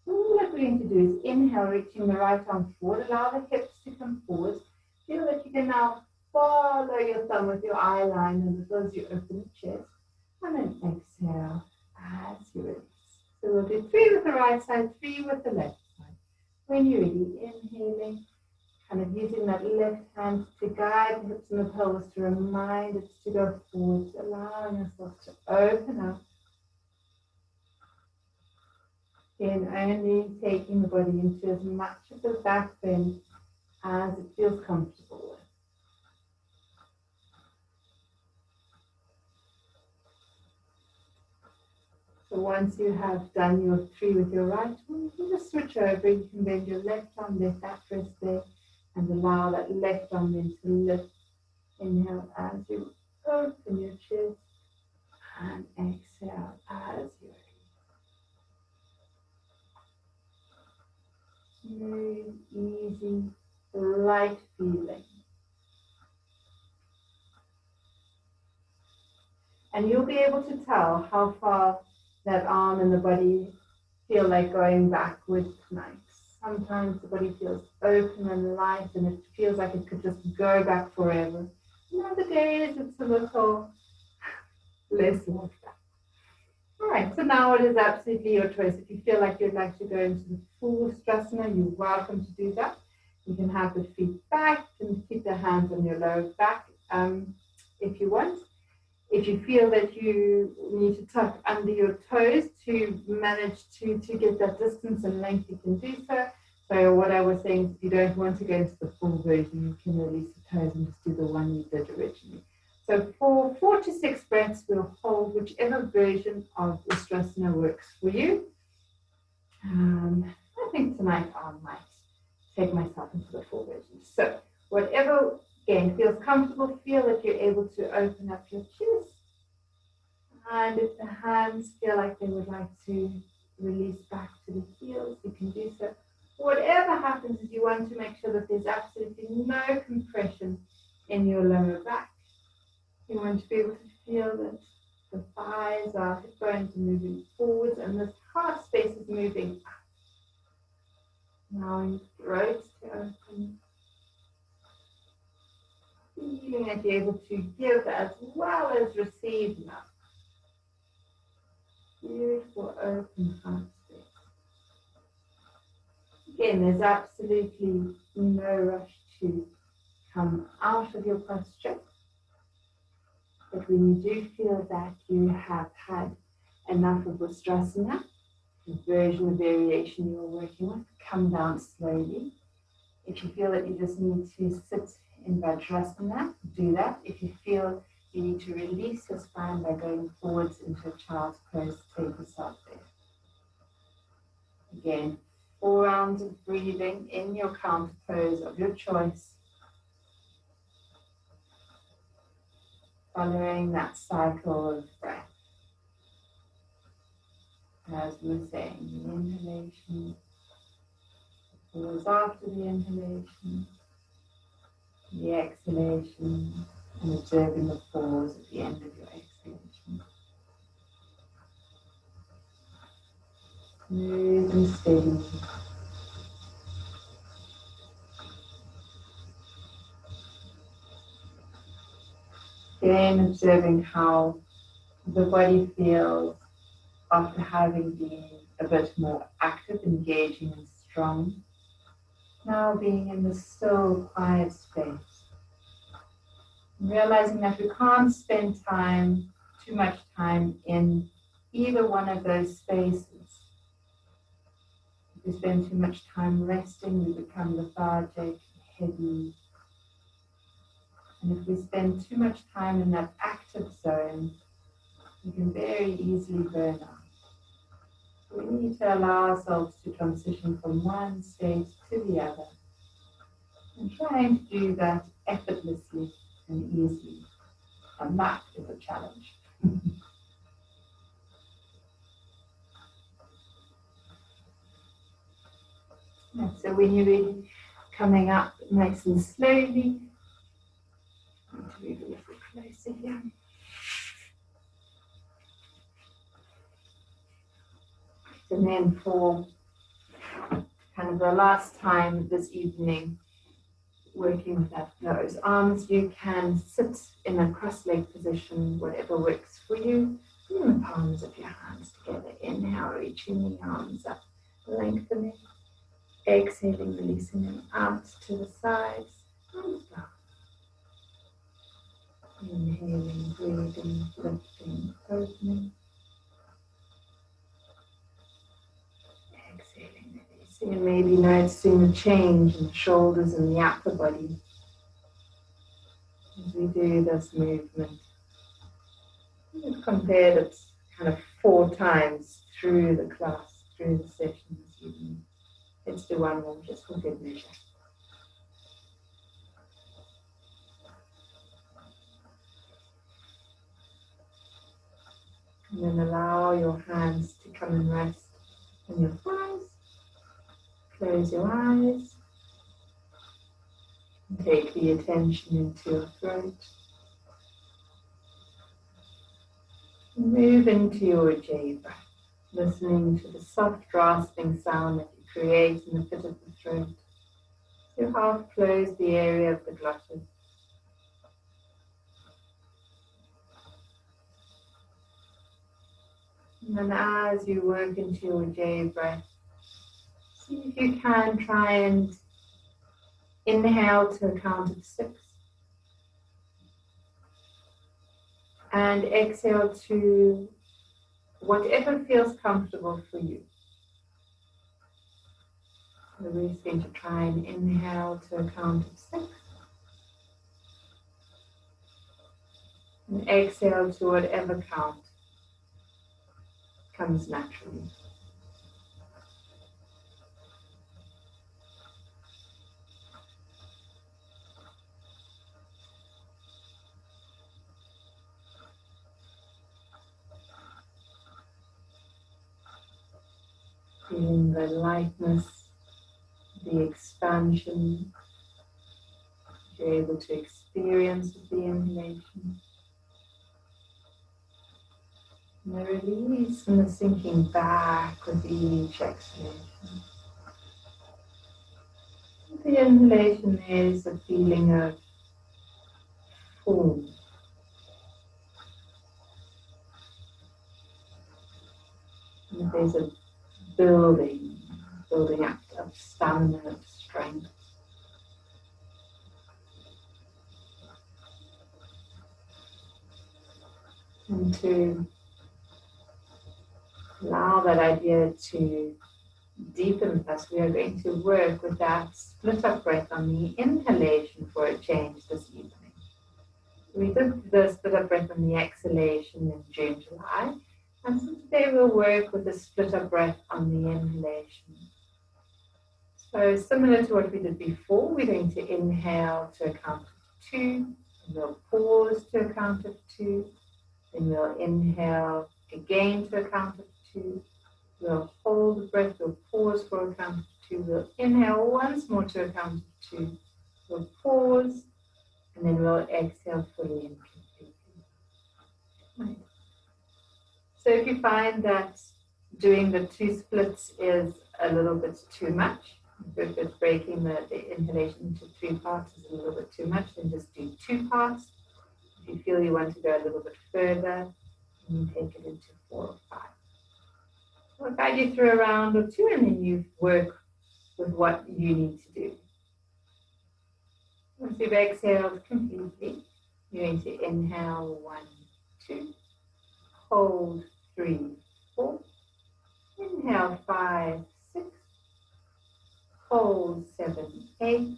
All that we're going to do is inhale, reaching the right arm forward, allow the hips to come forward. Feel that you can now follow your thumb with your eye line and as you open the chest. And then exhale as you release. So we'll do 3 with the right side, 3 with the left side. When you're ready, inhaling, kind of using that left hand to guide the hips and the pelvis to remind it to go forward, allowing yourself to open up. Then only taking the body into as much of the back bend as it feels comfortable with. So once you have done your 3 with your right arm, you can just switch over. You can bend your left arm, let that rest there, and allow that left arm then to lift. Inhale as you open your chest, and exhale as you release. Smooth, easy, light feeling. And you'll be able to tell how far that arm and the body feel like going backwards tonight. Sometimes the body feels open and light and it feels like it could just go back forever. And other days it's a little less like that. All right, so now it is absolutely your choice. If you feel like you'd like to go into the full Ustrasana, you're welcome to do that. You can have the feet back and keep the hands on your lower back if you want. If you feel that you need to tuck under your toes to manage to get that distance and length, you can do so. So what I was saying is if you don't want to go into the full version, you can release the toes and just do the one you did originally. So for 4 to 6 breaths, we'll hold whichever version of Ustrasana works for you. I think tonight I might take myself into the full version. So whatever, again, feels comfortable, feel that you're able to open up your chest. And if the hands feel like they would like to release back to the heels, you can do so. Whatever happens is you want to make sure that there's absolutely no compression in your lower back. You want to be able to feel that the thighs, our hip bones are moving forwards and this heart space is moving up. Allowing the throat to open. Feeling that you're able to give as well as receive now. Beautiful open heart space. Again, there's absolutely no rush to come out of your posture. But when you do feel that you have had enough of Ustrasana, the version of variation you're working with, come down slowly. If you feel that you just need to sit in Vajrasana, do that. If you feel you need to release your spine by going forwards into a child's pose, take yourself there. Again, 4 rounds of breathing in your counter pose of your choice. Following that cycle of breath. As we were saying, the inhalation, the pause after the inhalation, the exhalation, and observing the pause at the end of your exhalation. Smooth and steady. Again, observing how the body feels after having been a bit more active, engaging and strong. Now being in the still, quiet space. Realizing that we can't spend too much time in either one of those spaces. If we spend too much time resting, we become lethargic, heavy. And if we spend too much time in that active zone, we can very easily burn out. So we need to allow ourselves to transition from one state to the other. And trying to do that effortlessly and easily. And that is a challenge. And so when you're ready, coming up nice and slowly. I'm going to move a little closer here. And then for kind of the last time this evening, working with those arms, you can sit in a cross-legged position, whatever works for you. Bring the palms of your hands together. Inhale, reaching the arms up, lengthening. Exhaling, releasing them out to the sides and down. Inhaling, breathing, lifting, opening. Exhaling, releasing, and maybe noticing the change in the shoulders and the upper body as we do this movement. We've compared it kind of 4 times through the class, through the session this evening. Let's do one more just for good measure. And then allow your hands to come and rest on your thighs. Close your eyes. And take the attention into your throat. And move into your J breath, listening to the soft rasping sound that you create in the pit of the throat. So half close the area of the glottis. And then as you work into your J breath, see if you can try and inhale to a count of 6. And exhale to whatever feels comfortable for you. So we're just going to try and inhale to a count of 6. And exhale to whatever count comes naturally. Feeling the lightness, the expansion you're able to experience with the inhalation. And the release and the sinking back with each exhalation. With the inhalation, there is a feeling of full. And there's a building up of stamina, of strength. And to allow that idea to deepen with us, we are going to work with that split up breath on the inhalation for a change this evening. We did the split up breath on the exhalation in June, July. And so today we'll work with the split up breath on the inhalation. So similar to what we did before, we're going to inhale to a count of 2, and we'll pause to a count of 2, then we'll inhale again to a count of 2, we'll hold the breath, we'll pause for a count of 2, we'll inhale once more to a count of 2, we'll pause, and then we'll exhale fully and completely. Right. So if you find that doing the 2 splits is a little bit too much, if it's breaking the inhalation into 3 parts is a little bit too much, then just do 2 parts. If you feel you want to go a little bit further, you take it into 4 or 5. I'll guide you through a round or 2 and then you work with what you need to do. Once you've exhaled completely, you're going to inhale 1, 2, hold 3, 4, inhale 5, 6, hold 7, 8,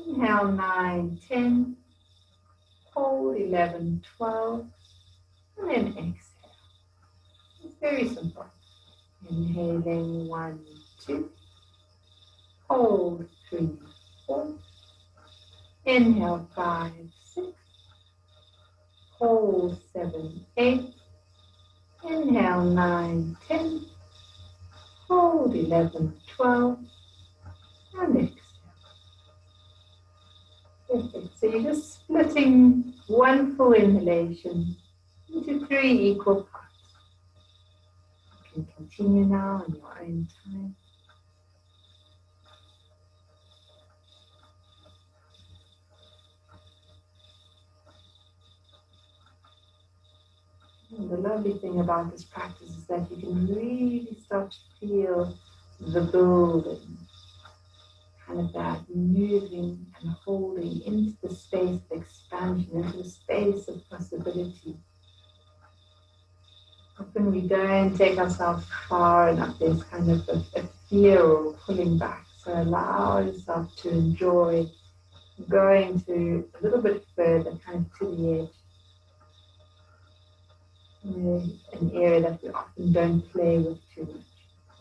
inhale 9, 10, hold 11, 12, and then exhale. It's very simple. Inhaling 1, 2, hold 3, 4. Inhale, 5, 6. Hold, 7, 8. Inhale, 9, 10. Hold, 11, 12. And exhale. Perfect. So you're just splitting one full inhalation into 3 equal parts. You can continue now on your own time. And the lovely thing about this practice is that you can really start to feel the building, kind of that moving and holding into the space of expansion, into the space of possibility. Often we don't take ourselves far enough, there's kind of a fear or pulling back. So allow yourself to enjoy going to a little bit further, kind of to the edge. An area that we often don't play with too much.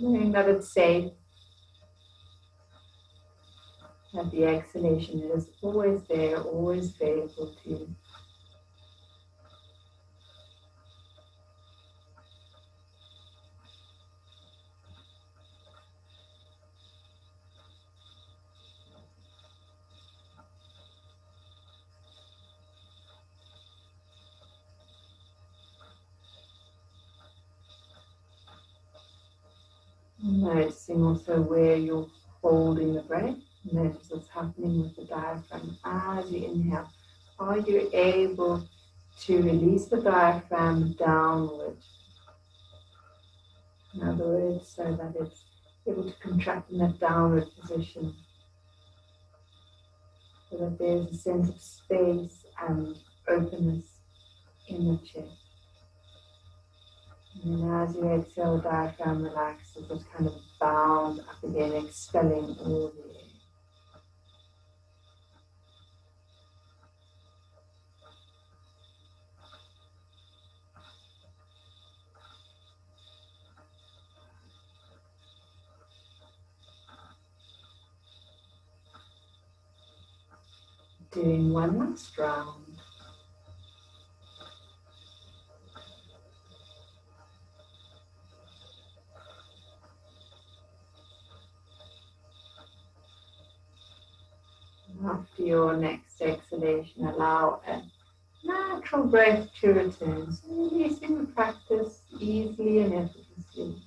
Knowing that it's safe, that the exhalation is always there, always available to you. Noticing also where you're holding the breath. Notice what's happening with the diaphragm as you inhale. Are you able to release the diaphragm downward? In other words, so that it's able to contract in that downward position. So that there's a sense of space and openness in the chest. And then as you exhale, the diaphragm relaxes, it's kind of bound up again, expelling all the air. Doing one last round. After your next exhalation, allow a natural breath to return. So releasing the practice easily and effortlessly.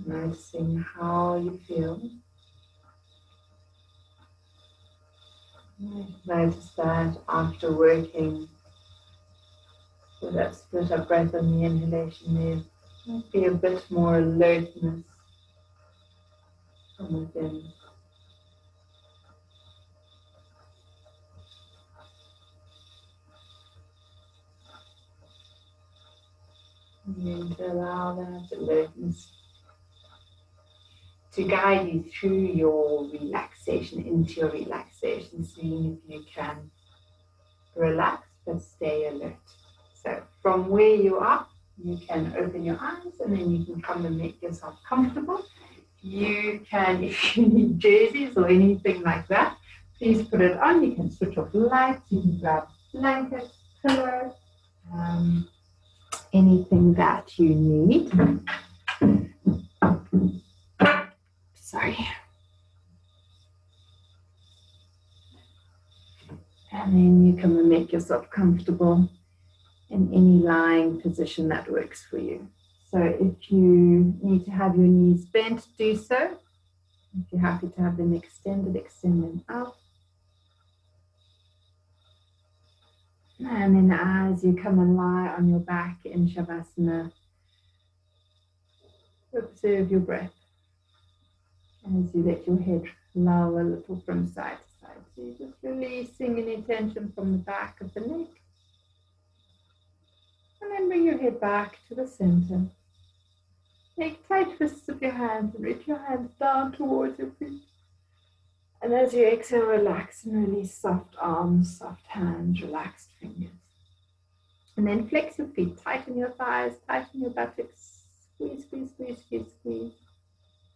Noticing how you feel. Notice that after working with that split up breath on the inhalation, there might be a bit more alertness from within. And then to allow that alertness to guide you through your relaxation, into your relaxation, seeing if you can relax but stay alert. So from where you are, you can open your eyes and then you can come and make yourself comfortable. You can, if you need jerseys or anything like that, please put it on. You can switch off the lights, you can grab blankets, pillow, anything that you need. Sorry. And then you come and make yourself comfortable in any lying position that works for you. So if you need to have your knees bent, do so. If you're happy to have them extended, extend them out. And then as you come and lie on your back in Shavasana, observe your breath as you let your head lower a little from side to side. So you're just releasing any tension from the back of the neck. And then bring your head back to the center. Make tight fists of your hands and reach your hands down towards your feet. And as you exhale, relax and release soft arms, soft hands, relaxed fingers. And then flex your feet, tighten your thighs, tighten your buttocks. Squeeze, squeeze, squeeze, squeeze, squeeze.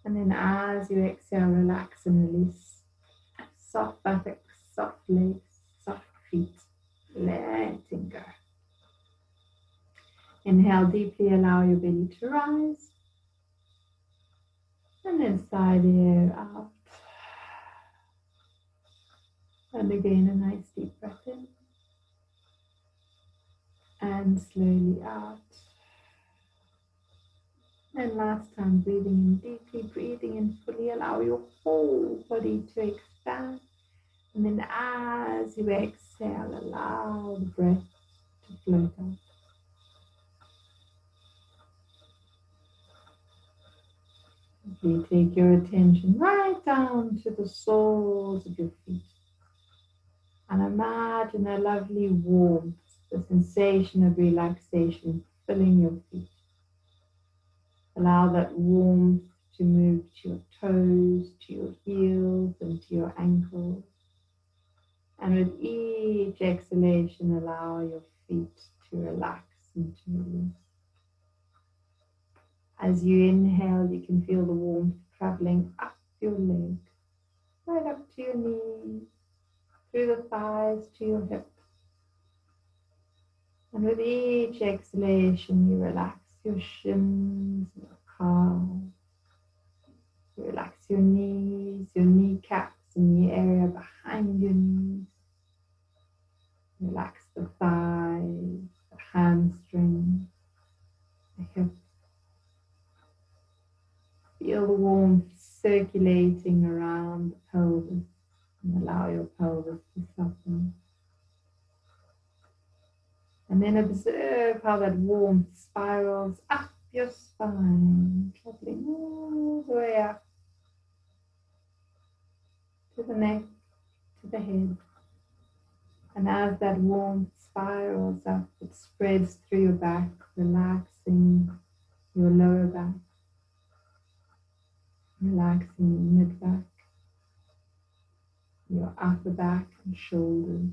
And then as you exhale, relax and release. Soft buttocks, soft legs, soft feet. Letting go. Inhale deeply, allow your belly to rise. And then sigh the air out. And again, a nice deep breath in. And slowly out. And last time, breathing in deeply, breathing in fully. Allow your whole body to expand. And then as you exhale, allow the breath to float out. You take your attention right down to the soles of your feet. And imagine a lovely warmth, the sensation of relaxation filling your feet. Allow that warmth to move to your toes, to your heels, and to your ankles. And with each exhalation, allow your feet to relax and to release. As you inhale, you can feel the warmth traveling up your leg, right up to your knees, through the thighs to your hips. And with each exhalation, you relax your shins, your calves. You relax your knees, your kneecaps, and the area behind your knees. Relax the thighs, the hamstrings, the hips. Feel the warmth circulating around the pelvis and allow your pelvis to soften. And then observe how that warmth spirals up your spine, traveling all the way up to the neck, to the head. And as that warmth spirals up, it spreads through your back, relaxing your lower back, relaxing your mid back, your upper back and shoulders.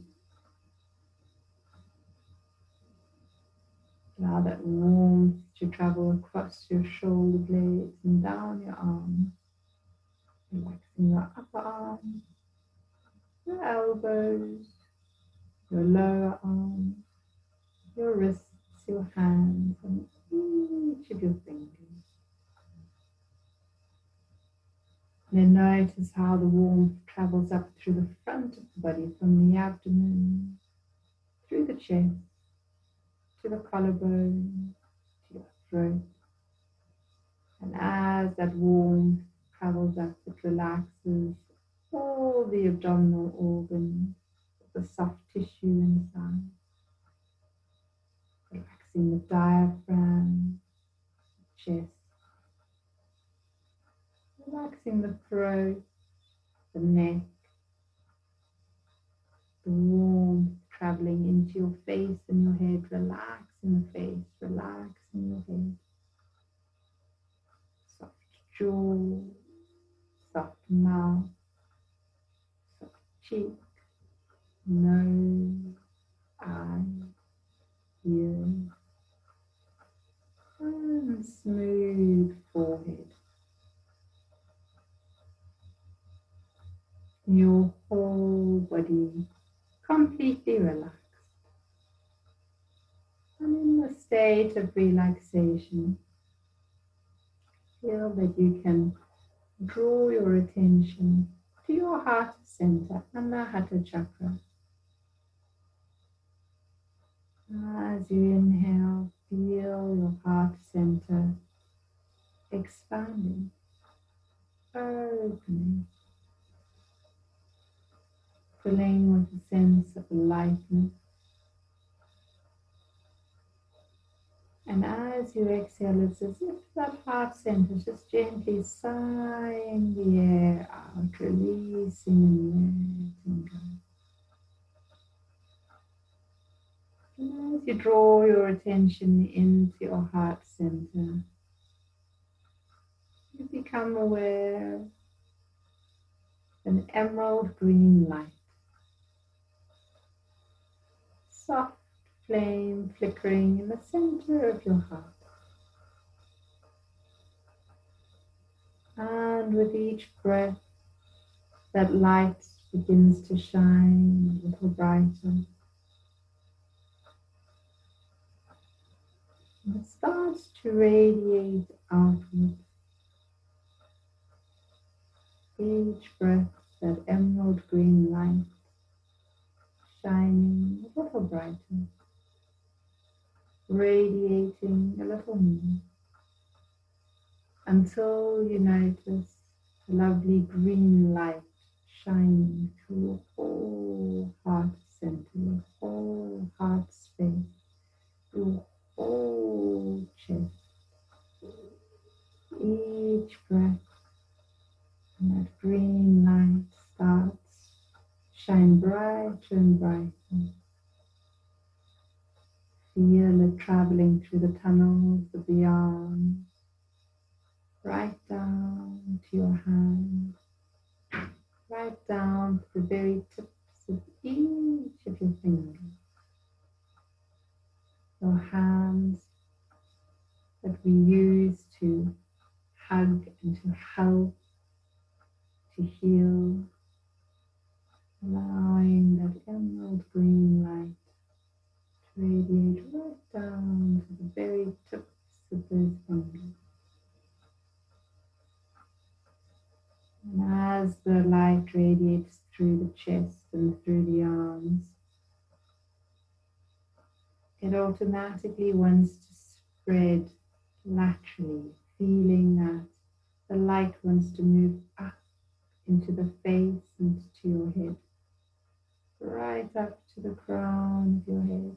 Allow that warmth to travel across your shoulder blades and down your arms, relaxing your upper arms, your elbows, your lower arms, your wrists, your hands, and each of your fingers. And then notice how the warmth travels up through the front of the body, from the abdomen, through the chest, to the collarbone, to your throat. And as that warmth travels up, it relaxes all the abdominal organs, the soft tissue inside. Relaxing the diaphragm, the chest. Relaxing the throat, the neck. The warmth traveling into your face and your head. Relax in the face, relax in your head. Soft jaw, soft mouth, soft cheek, nose, eyes, ears, and smooth forehead. Your whole body completely relaxed. And in the state of relaxation, feel that you can draw your attention to your heart center, Anahata chakra. As you inhale, feel your heart center expanding, opening, filling with a sense of lightness. And as you exhale, it's as if that heart center is just gently sighing the air out, releasing and letting go. And as you draw your attention into your heart center, you become aware of an emerald green light. Soft flame flickering in the center of your heart. And with each breath, that light begins to shine a little brighter. And it starts to radiate outward. Each breath, that emerald green light shining a little brighter, radiating a little more, until you notice the lovely green light shining through your whole heart center, your whole heart space, your whole chest. Each breath, and that green light starts to shine brighter and brighter. Feel it traveling through the tunnels of the arms, right down to your hands, right down to the very tips of each of your fingers. Your hands that we use to hug and to help, to heal, allowing that emerald green light to radiate right down to the very tips of those fingers. And as the light radiates through the chest and through the arms, it automatically wants to spread laterally, feeling that the light wants to move up into the face and to your head, right up to the crown of your head,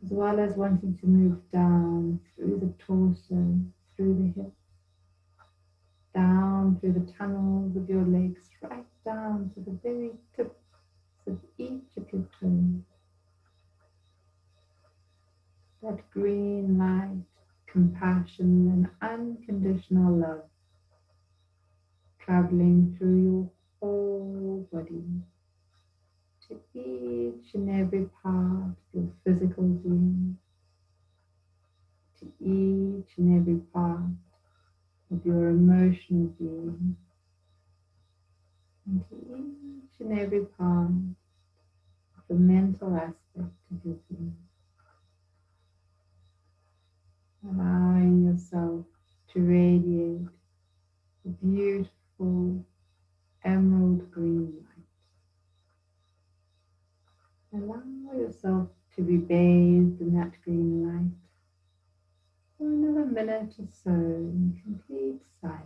as well as wanting to move down through the torso, through the hips, down through the tunnels of your legs, right down to the very tips of each of your toes. That green light, compassion and unconditional love traveling through your whole body to each and every part of your physical being, to each and every part of your emotional being, and to each and every part of the mental aspect of your being. Allowing yourself to radiate a beautiful emerald green light. Allow yourself to be bathed in that green light for another minute or so in complete silence.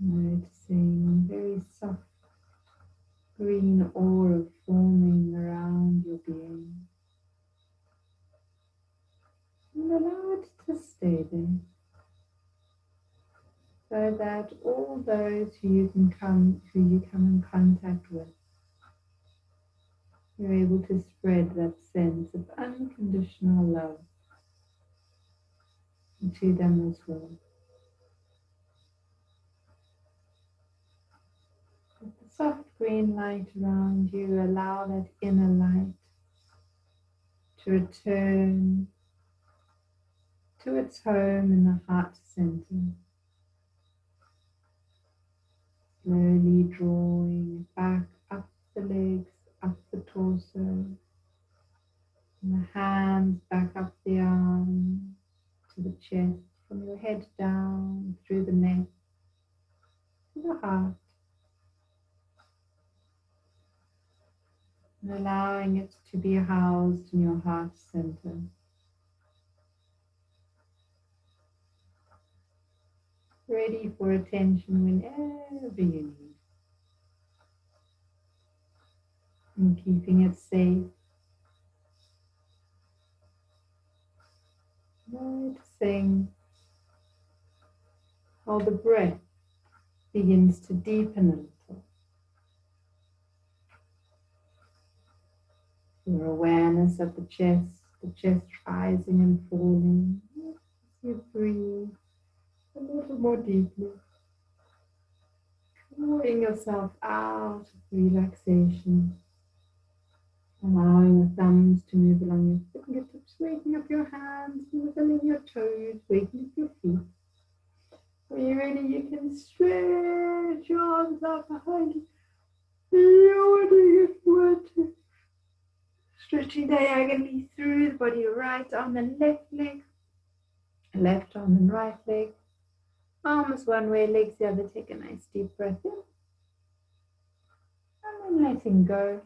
Noticing very soft green aura forming around your being. And allow it to stay there, so that all those who you come in contact with, you're able to spread that sense of unconditional love to them as well. With the soft green light around you, allow that inner light to return to its home in the heart center, slowly drawing it back up the legs, up the torso, and the hands back up the arms to the chest, from your head down through the neck to the heart, and allowing it to be housed in your heart center. Ready for attention whenever you need, and keeping it safe, Noticing how the breath begins to deepen a little. Your awareness of the chest rising and falling. As you breathe a little more deeply, drawing yourself out of relaxation, allowing your thumbs to move along your fingertips, waking up your hands, wiggling your toes, waking up your feet. When you're ready, you can stretch your arms out behind you. Yawning if you want to. Stretching diagonally through the body, right arm and left leg, left arm and right leg. Arms one way, legs the other. Take a nice deep breath in. And then letting go.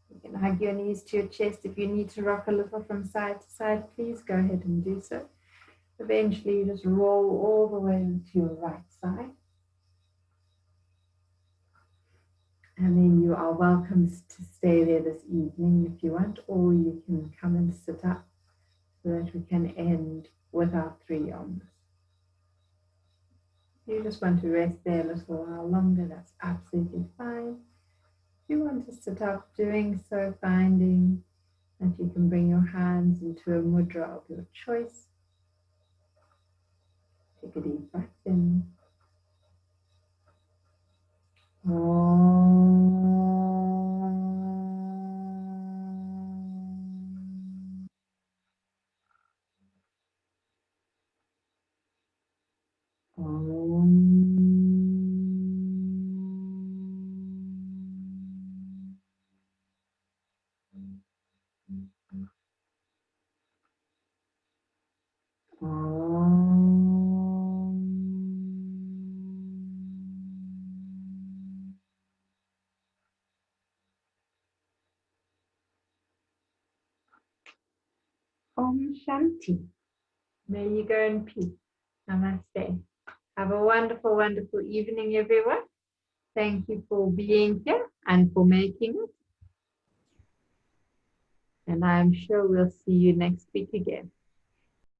You can hug your knees to your chest. If you need to rock a little from side to side, please go ahead and do so. Eventually, you just roll all the way onto your right side. And then you are welcome to stay there this evening if you want, or you can come and sit up so that we can end with our 3 yams. If you just want to rest there a little while longer, that's absolutely fine. If you want to sit up, doing so, finding that you can bring your hands into a mudra of your choice. Take a deep breath in. Om Shanti. May you go in peace. Namaste. Have a wonderful, wonderful evening, everyone. Thank you for being here and for making it. And I'm sure we'll see you next week again.